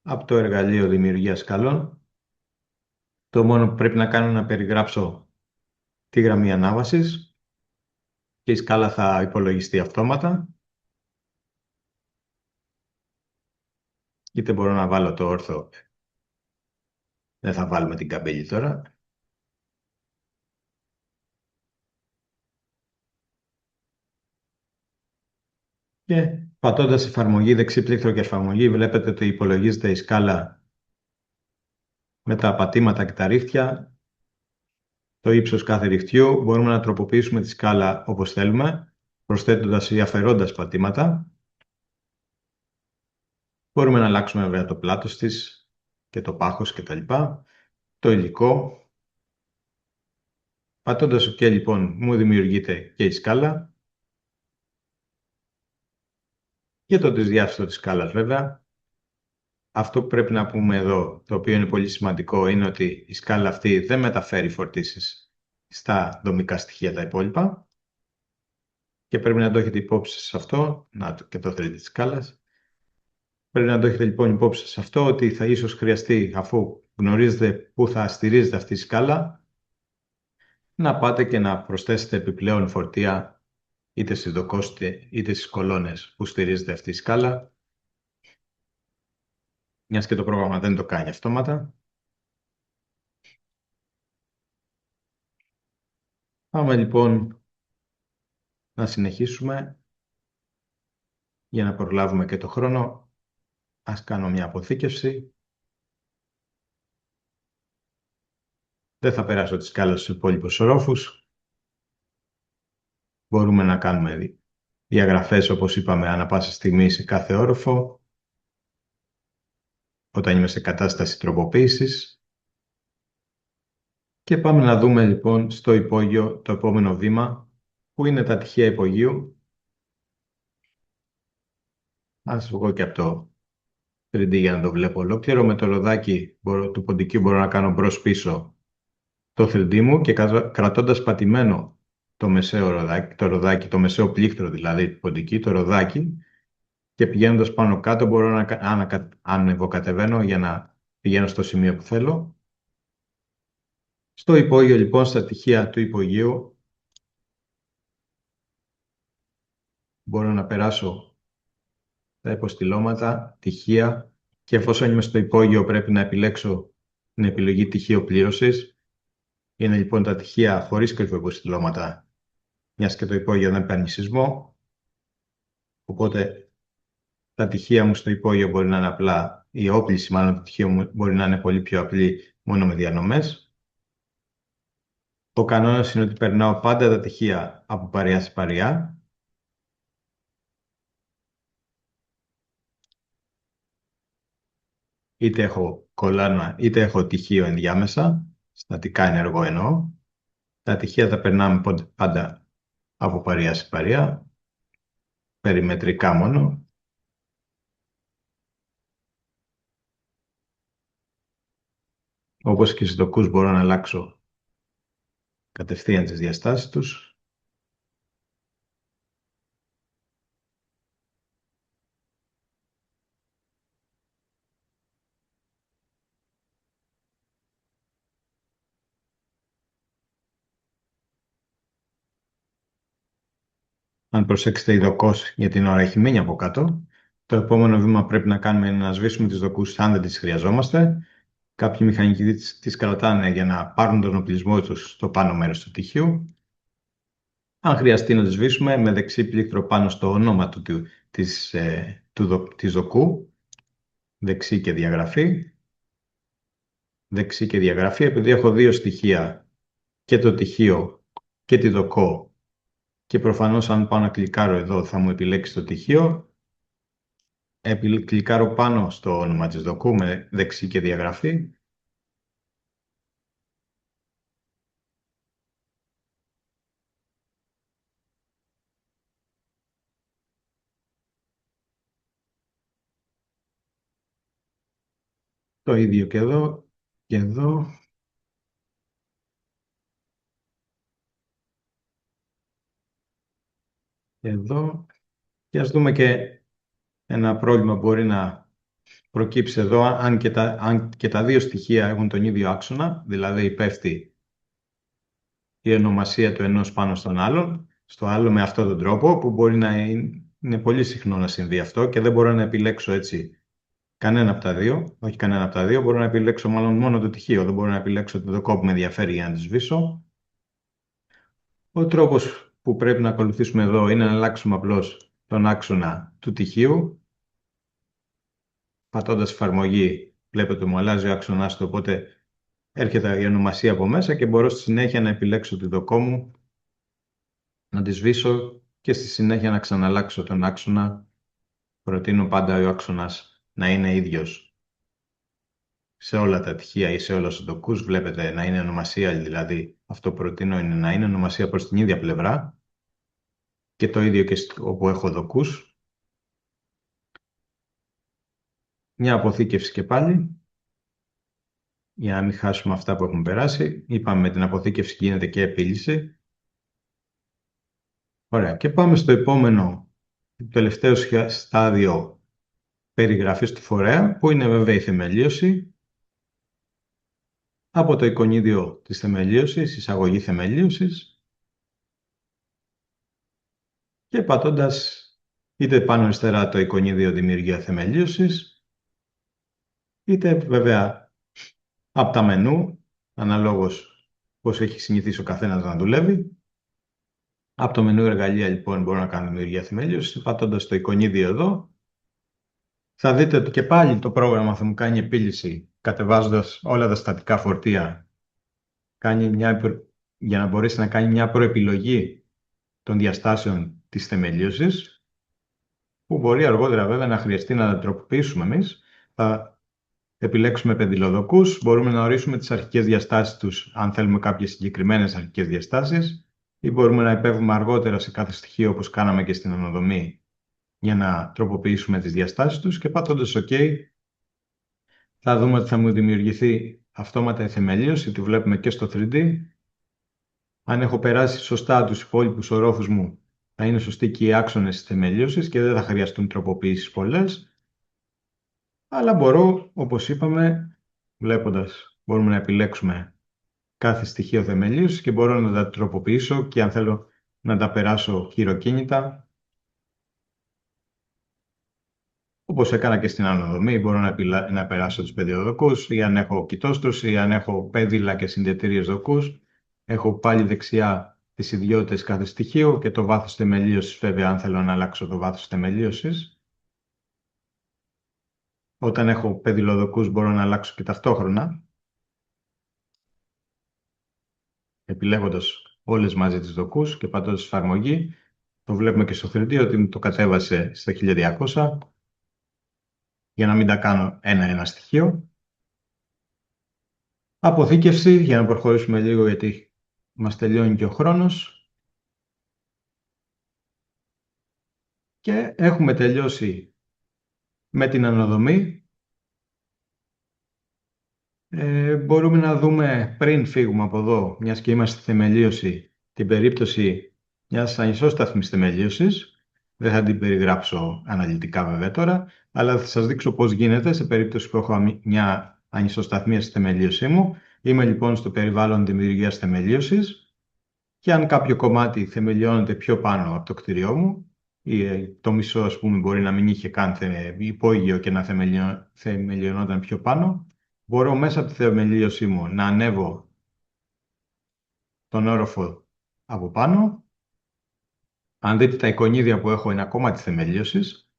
Από το εργαλείο δημιουργία σκαλών. Το μόνο που πρέπει να κάνω είναι να περιγράψω τη γραμμή ανάβασης και η σκάλα θα υπολογιστεί αυτόματα. Είτε μπορώ να βάλω το όρθο. Δεν θα βάλουμε την καμπύλη τώρα. Και πατώντας εφαρμογή, δεξί πλήκτρο και εφαρμογή, βλέπετε ότι υπολογίζεται η σκάλα με τα πατήματα και τα ρίχτια, το ύψος κάθε ριχτιού. Μπορούμε να τροποποιήσουμε τη σκάλα όπως θέλουμε, προσθέτοντας ή αφαιρώντας πατήματα. Μπορούμε να αλλάξουμε βέβαια το πλάτος της και το πάχος κτλ. το υλικό. Πατώντας OK λοιπόν μου δημιουργείται και η σκάλα. Για το τρισδιάστατο της σκάλας βέβαια. Αυτό που πρέπει να πούμε εδώ, το οποίο είναι πολύ σημαντικό, είναι ότι η σκάλα αυτή δεν μεταφέρει φορτίσεις στα δομικά στοιχεία τα υπόλοιπα και πρέπει να το έχετε υπόψη σε αυτό, και το 3D της σκάλας. Πρέπει να το έχετε λοιπόν υπόψη σε αυτό, ότι θα ίσως χρειαστεί, αφού γνωρίζετε πού θα στηρίζετε αυτή η σκάλα, να πάτε και να προσθέσετε επιπλέον φορτία είτε στις δοκόστη είτε στις κολόνες που στηρίζετε αυτή η σκάλα, μιας και το πρόγραμμα δεν το κάνει αυτόματα. Πάμε λοιπόν να συνεχίσουμε. Για να προλάβουμε και το χρόνο, ας κάνω μια αποθήκευση. Δεν θα περάσω τη σκάλα στους υπόλοιπους ορόφους. Μπορούμε να κάνουμε διαγραφές, όπως είπαμε, ανά πάσα στιγμή σε κάθε όροφο, όταν είμαι σε κατάσταση τροποποίησης. Και πάμε να δούμε λοιπόν στο υπόγειο το επόμενο βήμα, που είναι τα τυχεία υπογείου. Ας βγω και από το 3D για να το βλέπω ολόκληρο. Με το ροδάκι του ποντικού μπορώ να κάνω μπρος-πίσω το 3D μου και κρατώντας πατημένο το μεσαίο ροδάκι, το μεσαίο πλήκτρο δηλαδή του ποντικού, το ροδάκι, και πηγαίνοντας πάνω κάτω μπορώ να ανεβοκατεβαίνω για να πηγαίνω στο σημείο που θέλω. Στο υπόγειο λοιπόν, στα τυχεία του υπογείου, μπορώ να περάσω τα υποστηλώματα, τυχεία, και εφόσον είμαι στο υπόγειο πρέπει να επιλέξω την επιλογή τυχείο πλήρωσης. Είναι λοιπόν τα τυχεία χωρίς κρυφοϊποστηλώματα, μιας και το υπόγειο δεν παίρνει σεισμό. Οπότε τα τυχεία μου στο υπόγειο μπορεί να είναι απλά, η όπληση μάλλον του τυχείου μου μπορεί να είναι πολύ πιο απλή, μόνο με διανομές. Ο κανόνας είναι ότι περνάω πάντα τα τυχεία από παρειά σε παρειά. Είτε έχω κολάνα, είτε έχω τυχείο ενδιάμεσα, στατικά ενεργό εννοώ. Τα τυχεία τα περνάμε πάντα από παρειά σε παρειά, περιμετρικά μόνο. Όπως και στις δοκούς μπορώ να αλλάξω κατευθείαν τις διαστάσεις τους. Αν προσέξετε, η δοκός για την ώρα έχει μείνει από κάτω. Το επόμενο βήμα πρέπει να κάνουμε είναι να σβήσουμε τις δοκούς αν δεν τις χρειαζόμαστε. Κάποιοι μηχανικοί τις κρατάνε για να πάρουν τον οπλισμό τους στο πάνω μέρος του τυχείου. Αν χρειαστεί να τις σβήσουμε, με δεξί πλήκτρο πάνω στο όνομα της δοκού, δεξί και διαγραφή. Δεξί και διαγραφή, επειδή έχω δύο στοιχεία, και το τυχείο και τη δοκό, και προφανώς αν πάω να κλικάρω εδώ θα μου επιλέξει το τυχείο. Κλικάρω πάνω στο όνομα της δοκού με δεξί και διαγραφή. Το ίδιο και εδώ και εδώ. Εδώ. Και ας δούμε και ένα πρόβλημα που μπορεί να προκύψει εδώ, αν και τα δύο στοιχεία έχουν τον ίδιο άξονα, δηλαδή πέφτει η ονομασία του ενός πάνω στον άλλον, στο άλλο με αυτόν τον τρόπο, που μπορεί να είναι πολύ συχνό να συμβεί αυτό και δεν μπορώ να επιλέξω έτσι κανένα από τα δύο, όχι κανένα από τα δύο, μπορώ να επιλέξω μάλλον μόνο το τυχείο, δεν μπορώ να επιλέξω το δοκό που με ενδιαφέρει για να τη σβήσω. Ο τρόπος που πρέπει να ακολουθήσουμε εδώ είναι να αλλάξουμε απλώς τον άξονα του τυχείου. Πατώντας εφαρμογή, βλέπετε μου αλλάζει ο άξονας του, οπότε έρχεται η ονομασία από μέσα και μπορώ στη συνέχεια να επιλέξω τη δοκό μου, να τη σβήσω και στη συνέχεια να ξαναλλάξω τον άξονα. Προτείνω πάντα ο άξονας να είναι ίδιος σε όλα τα τυχεία ή σε όλα τους ντοκούς βλέπετε να είναι ονομασία, δηλαδή αυτό που προτείνω είναι να είναι ονομασία προς την ίδια πλευρά και το ίδιο και όπου έχω δοκούς. Μια αποθήκευση και πάλι, για να μην χάσουμε αυτά που έχουν περάσει. Είπαμε με την αποθήκευση γίνεται και επίλυση. Ωραία. Και πάμε στο επόμενο, το τελευταίο στάδιο περιγραφής του φορέα, που είναι βέβαια η θεμελίωση. Από το εικονίδιο της θεμελίωσης, εισαγωγή θεμελίωσης, και πατώντας είτε πάνω αριστερά το εικονίδιο δημιουργία θεμελίωσης, είτε βέβαια από τα μενού, αναλόγως πώς έχει συνηθίσει ο καθένας να δουλεύει. Από το μενού εργαλεία λοιπόν μπορώ να κάνω δημιουργία θεμελίωσης, πατώντας το εικονίδιο εδώ. Θα δείτε ότι και πάλι το πρόγραμμα θα μου κάνει επίλυση κατεβάζοντας όλα τα στατικά φορτία, για να μπορέσει να κάνει μια προεπιλογή των διαστάσεων της θεμελίωσης, που μπορεί αργότερα βέβαια να χρειαστεί να τα τροποποιήσουμε εμείς. Θα επιλέξουμε πεδιλοδοκούς, μπορούμε να ορίσουμε τις αρχικές διαστάσεις τους, αν θέλουμε κάποιες συγκεκριμένες αρχικές διαστάσεις, ή μπορούμε να επέμβουμε αργότερα σε κάθε στοιχείο, όπως κάναμε και στην αναδομή, για να τροποποιήσουμε τις διαστάσεις τους, και πατώντας OK, θα δούμε ότι θα μου δημιουργηθεί αυτόματα η θεμελίωση, τη βλέπουμε και στο 3D. Αν έχω περάσει σωστά τους υπόλοιπους ορόφους μου, θα είναι σωστοί και οι άξονες της θεμελίωσης και δεν θα χρειαστούν τροποποιήσεις πολλές. Αλλά μπορώ, όπως είπαμε, βλέποντας, μπορούμε να επιλέξουμε κάθε στοιχείο θεμελίωσης και μπορώ να τα τροποποιήσω και αν θέλω να τα περάσω χειροκίνητα, όπως έκανα και στην αναδομή, μπορώ να περάσω τους πεδιοδοκούς, ή αν έχω κοιτόστρωση, ή αν έχω πέδιλα και συνδετήριες δοκούς. Έχω πάλι δεξιά τις ιδιότητες κάθε στοιχείου και το βάθος θεμελίωσης, βέβαια, αν θέλω να αλλάξω το βάθος θεμελίωσης. Όταν έχω πεδιλοδοκούς μπορώ να αλλάξω και ταυτόχρονα, επιλέγοντας όλες μαζί τις δοκούς και πατώντας εφαρμογή. Το βλέπουμε και στο 3D ότι μου το κατέβασε στα 1200, για να μην τα κάνω ένα-ένα στοιχείο. Αποθήκευση, για να προχωρήσουμε λίγο γιατί μας τελειώνει και ο χρόνος. Και έχουμε τελειώσει με την αναδομή. Μπορούμε να δούμε πριν φύγουμε από εδώ, μιας και είμαστε στη θεμελίωση, την περίπτωση μιας ανισόσταθμης θεμελίωσης. Δεν θα την περιγράψω αναλυτικά βέβαια τώρα, αλλά θα σας δείξω πώς γίνεται σε περίπτωση που έχω μια ανισοσταθμία στη θεμελίωσή μου. Είμαι λοιπόν στο περιβάλλον δημιουργίας θεμελίωσης και αν κάποιο κομμάτι θεμελιώνεται πιο πάνω από το κτίριό μου, ή το μισό ας πούμε μπορεί να μην είχε καν υπόγειο και να θεμελιωνόταν πιο πάνω, μπορώ μέσα από τη θεμελίωσή μου να ανέβω τον όροφο από πάνω. Αν δείτε τα εικονίδια που έχω είναι ακόμα της θεμελίωσης.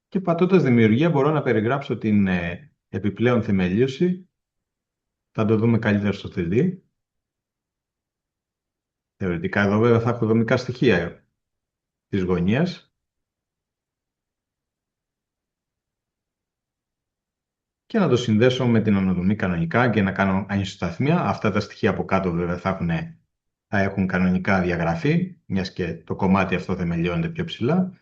Και πατώντας δημιουργία μπορώ να περιγράψω την επιπλέον θεμελίωση. Θα το δούμε καλύτερα στο 3D. Θεωρητικά εδώ βέβαια θα έχω δομικά στοιχεία της γωνίας. Και να το συνδέσω με την αναδομή κανονικά και να κάνω ανισοσταθμία. Αυτά τα στοιχεία από κάτω βέβαια θα έχουν κανονικά διαγραφεί, μιας και το κομμάτι αυτό θεμελιώνεται πιο ψηλά.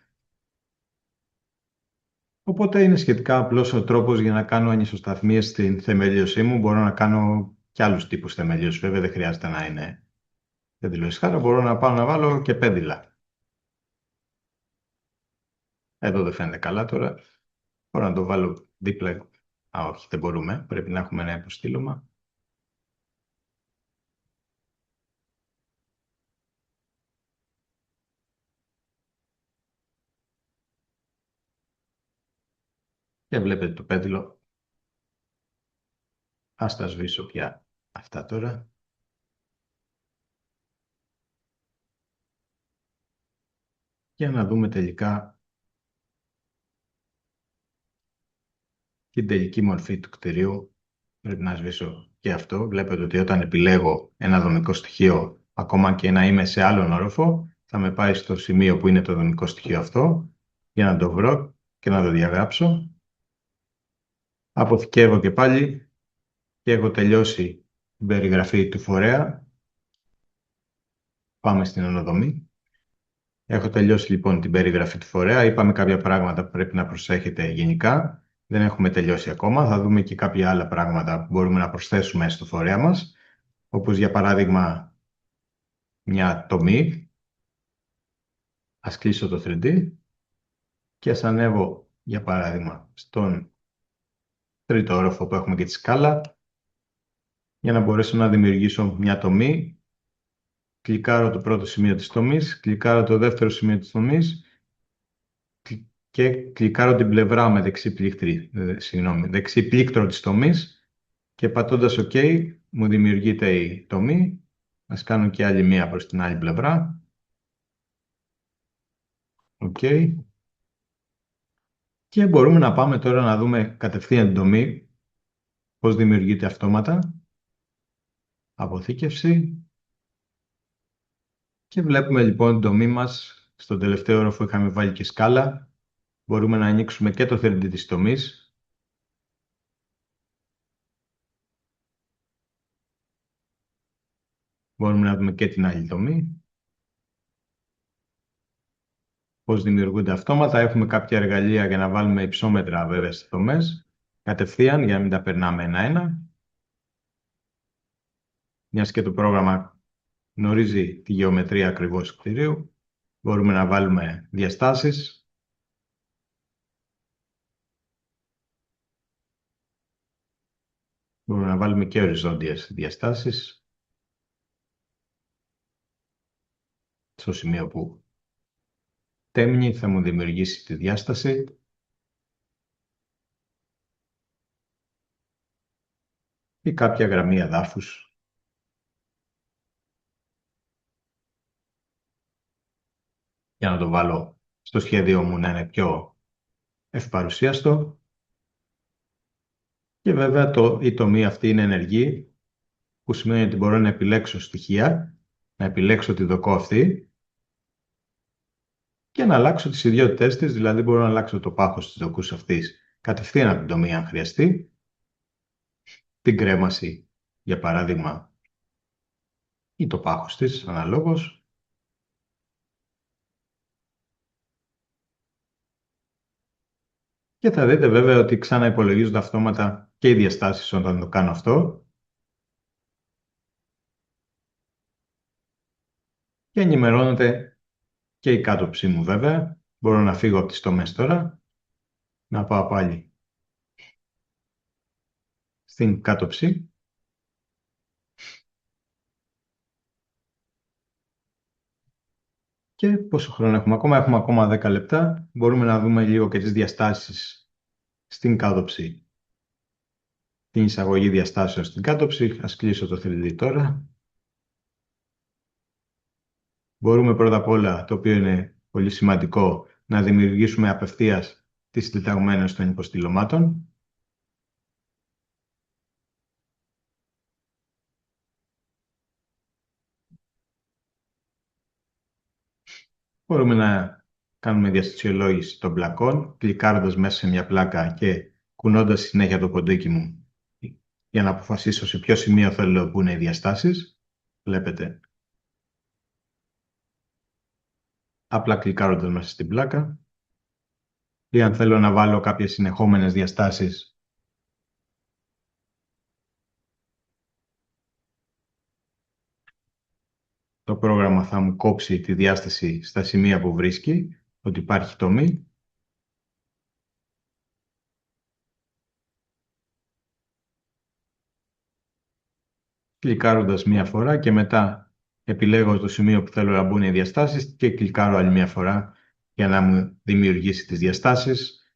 Οπότε είναι σχετικά απλός ο τρόπος για να κάνω ανισοσταθμίες στην θεμελίωσή μου. Μπορώ να κάνω και άλλους τύπους θεμελίωσης. Βέβαια δεν χρειάζεται να είναι πεδιλοϊσχάρα. Μπορώ να πάω να βάλω και πέδιλα. Εδώ δεν φαίνεται καλά τώρα. Μπορώ να το βάλω δίπλα. Όχι, δεν μπορούμε. Πρέπει να έχουμε ένα αποστήλωμα. Και βλέπετε το πέδιλο. Ας τα σβήσω πια αυτά τώρα. Για να δούμε τελικά την τελική μορφή του κτηρίου. Πρέπει να σβήσω και αυτό. Βλέπετε ότι όταν επιλέγω ένα δομικό στοιχείο, ακόμα και να είμαι σε άλλον όροφο, θα με πάει στο σημείο που είναι το δομικό στοιχείο αυτό, για να το βρω και να το διαγράψω. Αποθηκεύω και πάλι και έχω τελειώσει την περιγραφή του φορέα. Πάμε στην αναδομή. Έχω τελειώσει λοιπόν την περιγραφή του φορέα. Είπαμε κάποια πράγματα που πρέπει να προσέχετε γενικά. Δεν έχουμε τελειώσει ακόμα. Θα δούμε και κάποια άλλα πράγματα που μπορούμε να προσθέσουμε στο φορέα μας. Όπως για παράδειγμα μια τομή. Ας κλείσω το 3D και ας ανέβω για παράδειγμα στον τρίτο όροφο που έχουμε και τη σκάλα για να μπορέσω να δημιουργήσω μια τομή. Κλικάρω το πρώτο σημείο της τομής, κλικάρω το δεύτερο σημείο της τομής και κλικάρω την πλευρά με δεξί πλήκτρο της τομής και πατώντας OK μου δημιουργείται η τομή. Ας κάνω και άλλη μία προς την άλλη πλευρά. OK. Και μπορούμε να πάμε τώρα να δούμε κατευθείαν την τομή, πώς δημιουργείται αυτόματα. Αποθήκευση. Και βλέπουμε λοιπόν την τομή μας. Στον τελευταίο όροφο είχαμε βάλει και σκάλα. Μπορούμε να ανοίξουμε και το 3D της τομής. Μπορούμε να δούμε και την άλλη τομή. Πώς δημιουργούνται αυτόματα. Έχουμε κάποια εργαλεία για να βάλουμε υψόμετρα βέβαια στις τομές. Κατευθείαν για να μην τα περνάμε ένα-ένα. Μιας και το πρόγραμμα γνωρίζει τη γεωμετρία ακριβώς του κτηρίου. Μπορούμε να βάλουμε διαστάσεις. Μπορούμε να βάλουμε και οριζόντιες διαστάσεις. Στο σημείο που τέμνει θα μου δημιουργήσει τη διάσταση. Ή κάποια γραμμή εδάφους. Για να το βάλω στο σχέδιο μου να είναι πιο ευπαρουσίαστο. Και βέβαια η τομή αυτή είναι ενεργή, που σημαίνει ότι μπορώ να επιλέξω στοιχεία, να επιλέξω τη δοκό αυτή και να αλλάξω τις ιδιότητές της, δηλαδή μπορώ να αλλάξω το πάχος της δοκούς αυτής κατευθείαν από την τομή αν χρειαστεί, την κρέμαση για παράδειγμα ή το πάχος της αναλόγως. Και θα δείτε βέβαια ότι ξαναυπολογίζονται αυτόματα και οι διαστάσεις όταν το κάνω αυτό. Και ενημερώνεται και η κάτωψή μου βέβαια. Μπορώ να φύγω από τις τομές τώρα. Να πάω πάλι στην κάτωψη. Και πόσο χρόνο έχουμε ακόμα? Έχουμε ακόμα 10 λεπτά. Μπορούμε να δούμε λίγο και τις διαστάσεις στην κάτωψη. Την εισαγωγή διαστάσεων στην κάτωψη. Ας κλείσω το 3D τώρα. Μπορούμε πρώτα απ' όλα, το οποίο είναι πολύ σημαντικό, να δημιουργήσουμε απευθείας τις συντεταγμένες των υποστηλωμάτων. Μπορούμε να κάνουμε διαστασιολόγηση των πλακών, κλικάροντας μέσα σε μια πλάκα και κουνώντας συνέχεια το ποντίκι μου για να αποφασίσω σε ποιο σημείο θέλω που είναι οι διαστάσεις. Βλέπετε, απλά κλικάροντας μέσα στην πλάκα. Ή αν θέλω να βάλω κάποιες συνεχόμενες διαστάσεις, το πρόγραμμα θα μου κόψει τη διάσταση στα σημεία που βρίσκει ότι υπάρχει τομή. Κλικάροντας μία φορά και μετά επιλέγω το σημείο που θέλω να μπουν οι διαστάσεις και κλικάρω άλλη μία φορά για να μου δημιουργήσει τις διαστάσεις.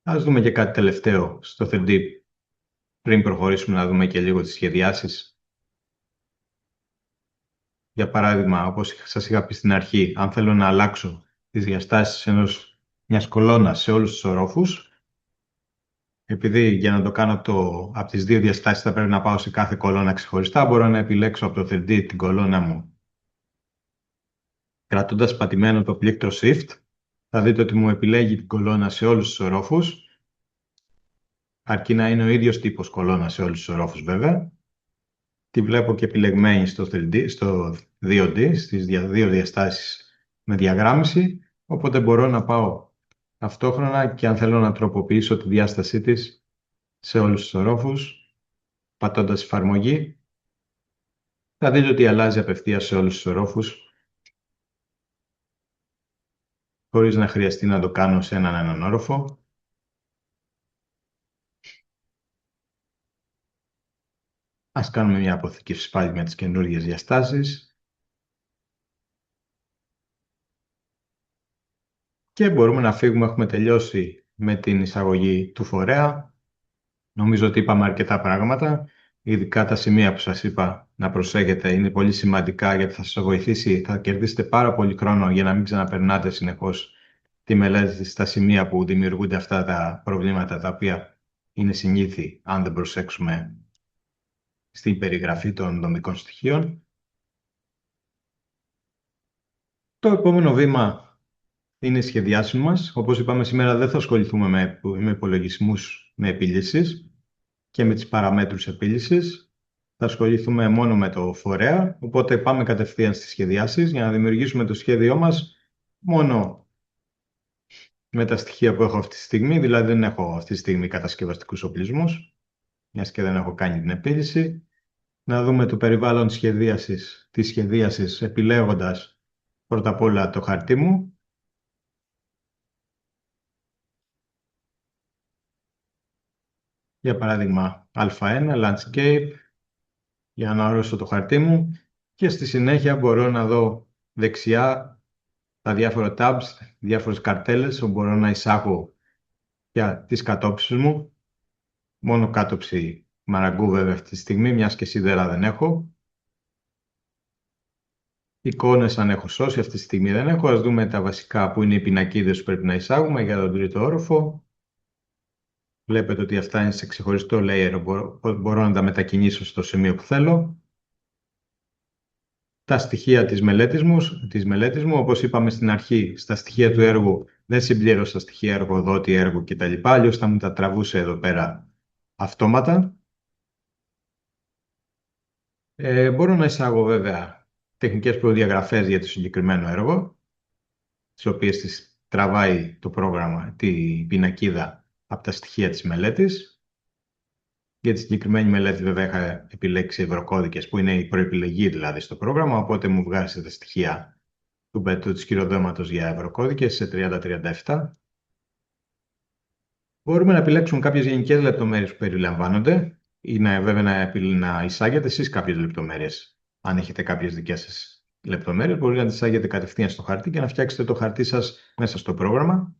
Ας δούμε και κάτι τελευταίο στο 3D πριν προχωρήσουμε να δούμε και λίγο τις σχεδιάσεις. Για παράδειγμα, όπως σας είχα πει στην αρχή, αν θέλω να αλλάξω τις διαστάσεις μιας κολόνας σε όλους τους ορόφους, επειδή για να το κάνω από τις δύο διαστάσεις θα πρέπει να πάω σε κάθε κολόνα ξεχωριστά, μπορώ να επιλέξω από το 3D την κολόνα μου κρατώντας πατημένο το πλήκτρο Shift Θα δείτε ότι μου επιλέγει την κολόνα σε όλους τους ορόφους, αρκεί να είναι ο ίδιος τύπος κολόνα σε όλους τους ορόφους βέβαια. Τη βλέπω και επιλεγμένη στο 3D, στο 2D, στις δύο διαστάσεις με διαγράμμιση, οπότε μπορώ να πάω ταυτόχρονα και αν θέλω να τροποποιήσω τη διάστασή της σε όλους τους ορόφους, πατώντας εφαρμογή, θα δείτε ότι αλλάζει απευθείας σε όλους τους ορόφους, χωρίς να χρειαστεί να το κάνω σε έναν όροφο. Ας κάνουμε μια αποθήκευση πάλι με τις καινούργιες διαστάσεις. Και μπορούμε να φύγουμε, έχουμε τελειώσει με την εισαγωγή του φορέα. Νομίζω ότι είπαμε αρκετά πράγματα, ειδικά τα σημεία που σας είπα να προσέχετε είναι πολύ σημαντικά γιατί θα σας βοηθήσει, θα κερδίσετε πάρα πολύ χρόνο για να μην ξαναπερνάτε συνεχώς τη μελέτη στα σημεία που δημιουργούνται αυτά τα προβλήματα τα οποία είναι συνήθη αν δεν προσέξουμε στην περιγραφή των δομικών στοιχείων. Το επόμενο βήμα είναι οι σχεδιάσεις μας. Όπως είπαμε σήμερα δεν θα ασχοληθούμε με υπολογισμούς με επίλυσης και με τις παραμέτρους επίλυσης. Θα ασχοληθούμε μόνο με το φορέα, οπότε πάμε κατευθείαν στις σχεδιάσεις για να δημιουργήσουμε το σχέδιό μας μόνο με τα στοιχεία που έχω αυτή τη στιγμή, δηλαδή δεν έχω αυτή τη στιγμή κατασκευαστικούς οπλισμούς, μιας και δεν έχω κάνει την επίλυση. Να δούμε το περιβάλλον της σχεδίασης επιλέγοντας πρώτα απ' όλα το χαρτί μου. Για παράδειγμα Α1, Landscape, για να ορίσω το χαρτί μου και στη συνέχεια μπορώ να δω δεξιά τα διάφορα tabs, διάφορες καρτέλες όπου μπορώ να εισάγω για τις κατόψεις μου. Μόνο κάτωψη μαραγκού βέβαια αυτή τη στιγμή, μιας και σίδερα δεν έχω. Εικόνες αν έχω σώσει, αυτή τη στιγμή δεν έχω. Ας δούμε τα βασικά που είναι οι πινακίδες που πρέπει να εισάγουμε για τον τρίτο όροφο. Βλέπετε ότι αυτά είναι σε ξεχωριστό layer, μπορώ να τα μετακινήσω στο σημείο που θέλω. Τα στοιχεία της μελέτης μου, όπως είπαμε στην αρχή, στα στοιχεία του έργου δεν συμπλήρωσα στοιχεία εργοδότη, έργου κτλ. Αλλιώς θα μου τα τραβούσε εδώ πέρα αυτόματα. Μπορώ να εισάγω βέβαια τεχνικές προδιαγραφές για το συγκεκριμένο έργο, τις οποίες τις τραβάει το πρόγραμμα, τη πινακίδα από τα στοιχεία της μελέτης. Για τη συγκεκριμένη μελέτη βέβαια είχα επιλέξει ευρωκώδικες που είναι η προεπιλογή δηλαδή στο πρόγραμμα, οπότε μου βγάζει τα στοιχεία του σκυροδέματος για ευρωκώδικες σε 30-37. Μπορούμε να επιλέξουμε κάποιες γενικές λεπτομέρειες που περιλαμβάνονται ή βέβαια να εισάγετε εσείς κάποιες λεπτομέρειες. Αν έχετε κάποιες δικές σας λεπτομέρειες, μπορείτε να τις εισάγετε κατευθείαν στο χαρτί και να φτιάξετε το χαρτί σας μέσα στο πρόγραμμα.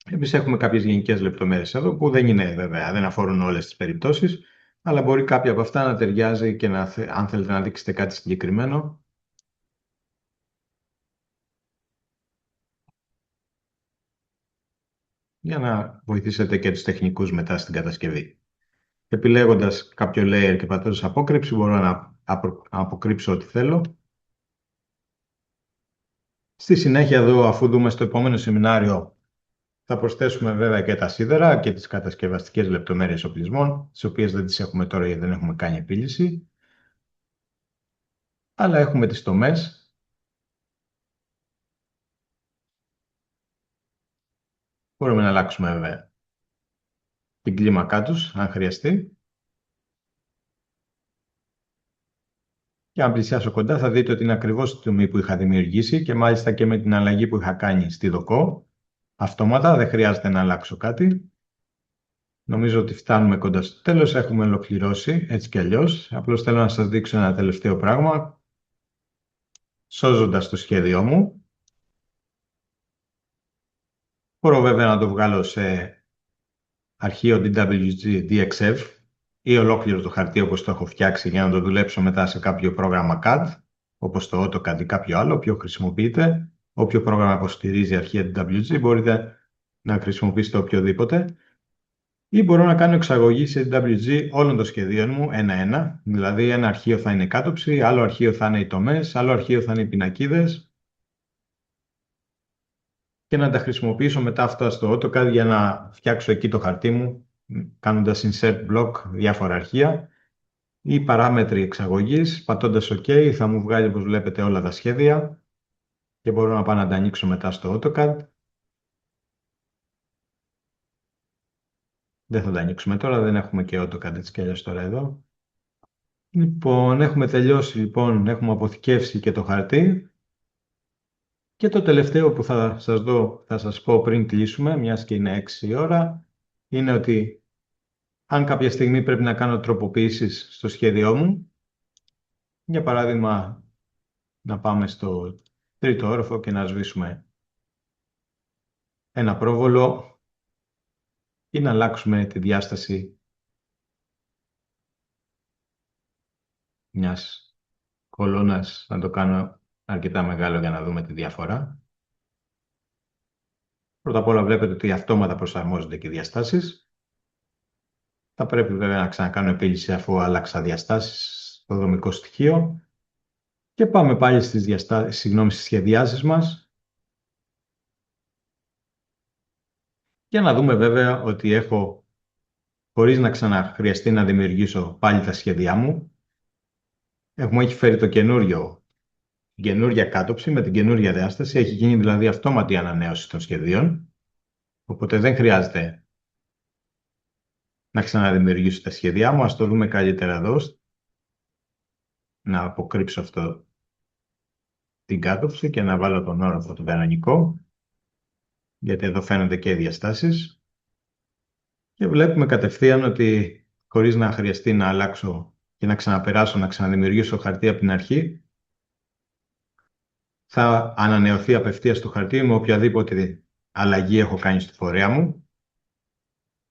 Εμείς έχουμε κάποιες γενικές λεπτομέρειες εδώ που δεν είναι βέβαια, δεν αφορούν όλες τις περιπτώσεις, αλλά μπορεί κάποια από αυτά να ταιριάζει και αν θέλετε να δείξετε κάτι συγκεκριμένο. Για να βοηθήσετε και τους τεχνικούς μετά στην κατασκευή. Επιλέγοντας κάποιο layer και πατώντας απόκρυψη, μπορώ να αποκρύψω ό,τι θέλω. Στη συνέχεια εδώ, αφού δούμε στο επόμενο σεμινάριο, θα προσθέσουμε βέβαια και τα σίδερα και τις κατασκευαστικές λεπτομέρειες οπλισμών, τις οποίες δεν τις έχουμε τώρα γιατί δεν έχουμε κάνει επίλυση. Αλλά έχουμε τις τομές. Μπορούμε να αλλάξουμε βέβαια την κλίμακά τους, αν χρειαστεί. Και αν πλησιάσω κοντά θα δείτε ότι είναι ακριβώς τη τομή που είχα δημιουργήσει και μάλιστα και με την αλλαγή που είχα κάνει στη δοκό. Αυτόματα, δεν χρειάζεται να αλλάξω κάτι. Νομίζω ότι φτάνουμε κοντά στο τέλος, έχουμε ολοκληρώσει έτσι κι αλλιώς. Απλώς θέλω να σας δείξω ένα τελευταίο πράγμα. Σώζοντας το σχέδιό μου, μπορώ βέβαια να το βγάλω σε αρχείο DWG DXF ή ολόκληρο το χαρτί όπως το έχω φτιάξει για να το δουλέψω μετά σε κάποιο πρόγραμμα CAD, όπως το AutoCAD ή κάποιο άλλο, όποιο χρησιμοποιείτε. Όποιο πρόγραμμα υποστηρίζει αρχεία DWG μπορείτε να χρησιμοποιήσετε οποιοδήποτε. Ή μπορώ να κάνω εξαγωγή σε DWG όλων των σχεδίων μου ένα-ένα. Δηλαδή ένα αρχείο θα είναι η κάτωψη, άλλο αρχείο θα είναι οι τομές, άλλο αρχείο θα είναι οι πινακίδες. και να τα χρησιμοποιήσω μετά αυτά στο AutoCAD για να φτιάξω εκεί το χαρτί μου, κάνοντας insert block διάφορα αρχεία ή παράμετροι εξαγωγής. Πατώντας OK θα μου βγάλει, όπως βλέπετε, όλα τα σχέδια και μπορώ να πάω να τα ανοίξω μετά στο AutoCAD. Δεν θα τα ανοίξουμε τώρα, δεν έχουμε και AutoCAD έτσι κι αλλιώς τώρα εδώ. Λοιπόν, έχουμε τελειώσει, λοιπόν, έχουμε αποθηκεύσει και το χαρτί. Και το τελευταίο που θα σας πω πριν κλείσουμε, μιας και είναι 6 η ώρα, είναι ότι αν κάποια στιγμή πρέπει να κάνω τροποποιήσεις στο σχέδιό μου, για παράδειγμα να πάμε στο τρίτο όροφο και να σβήσουμε ένα πρόβολο ή να αλλάξουμε τη διάσταση μιας κολόνας, να το κάνω αρκετά μεγάλο για να δούμε τη διαφορά. Πρώτα απ' όλα βλέπετε ότι αυτόματα προσαρμόζονται και οι διαστάσεις. Θα πρέπει βέβαια να ξανακάνω επίλυση αφού άλλαξα διαστάσεις στο δομικό στοιχείο. Και πάμε πάλι στις σχεδιάσεις μας. Για να δούμε βέβαια ότι έχω, χωρίς να ξαναχρειαστεί να δημιουργήσω πάλι τα σχέδιά μου, μου έχει φέρει το την καινούρια κάτωψη με την καινούρια διάσταση. Έχει γίνει δηλαδή αυτόματη ανανέωση των σχεδίων. Οπότε δεν χρειάζεται να ξαναδημιουργήσω τα σχέδιά μου. Ας το δούμε καλύτερα εδώ. Να αποκρύψω αυτό την κάτωψη και να βάλω τον όροφο τον κανονικό. Γιατί εδώ φαίνονται και οι διαστάσεις. Και βλέπουμε κατευθείαν ότι χωρίς να χρειαστεί να αλλάξω και να ξαναπεράσω, να ξαναδημιουργήσω χαρτί από την αρχή, θα ανανεωθεί απευθείας το χαρτί με οποιαδήποτε αλλαγή έχω κάνει στη φορέα μου.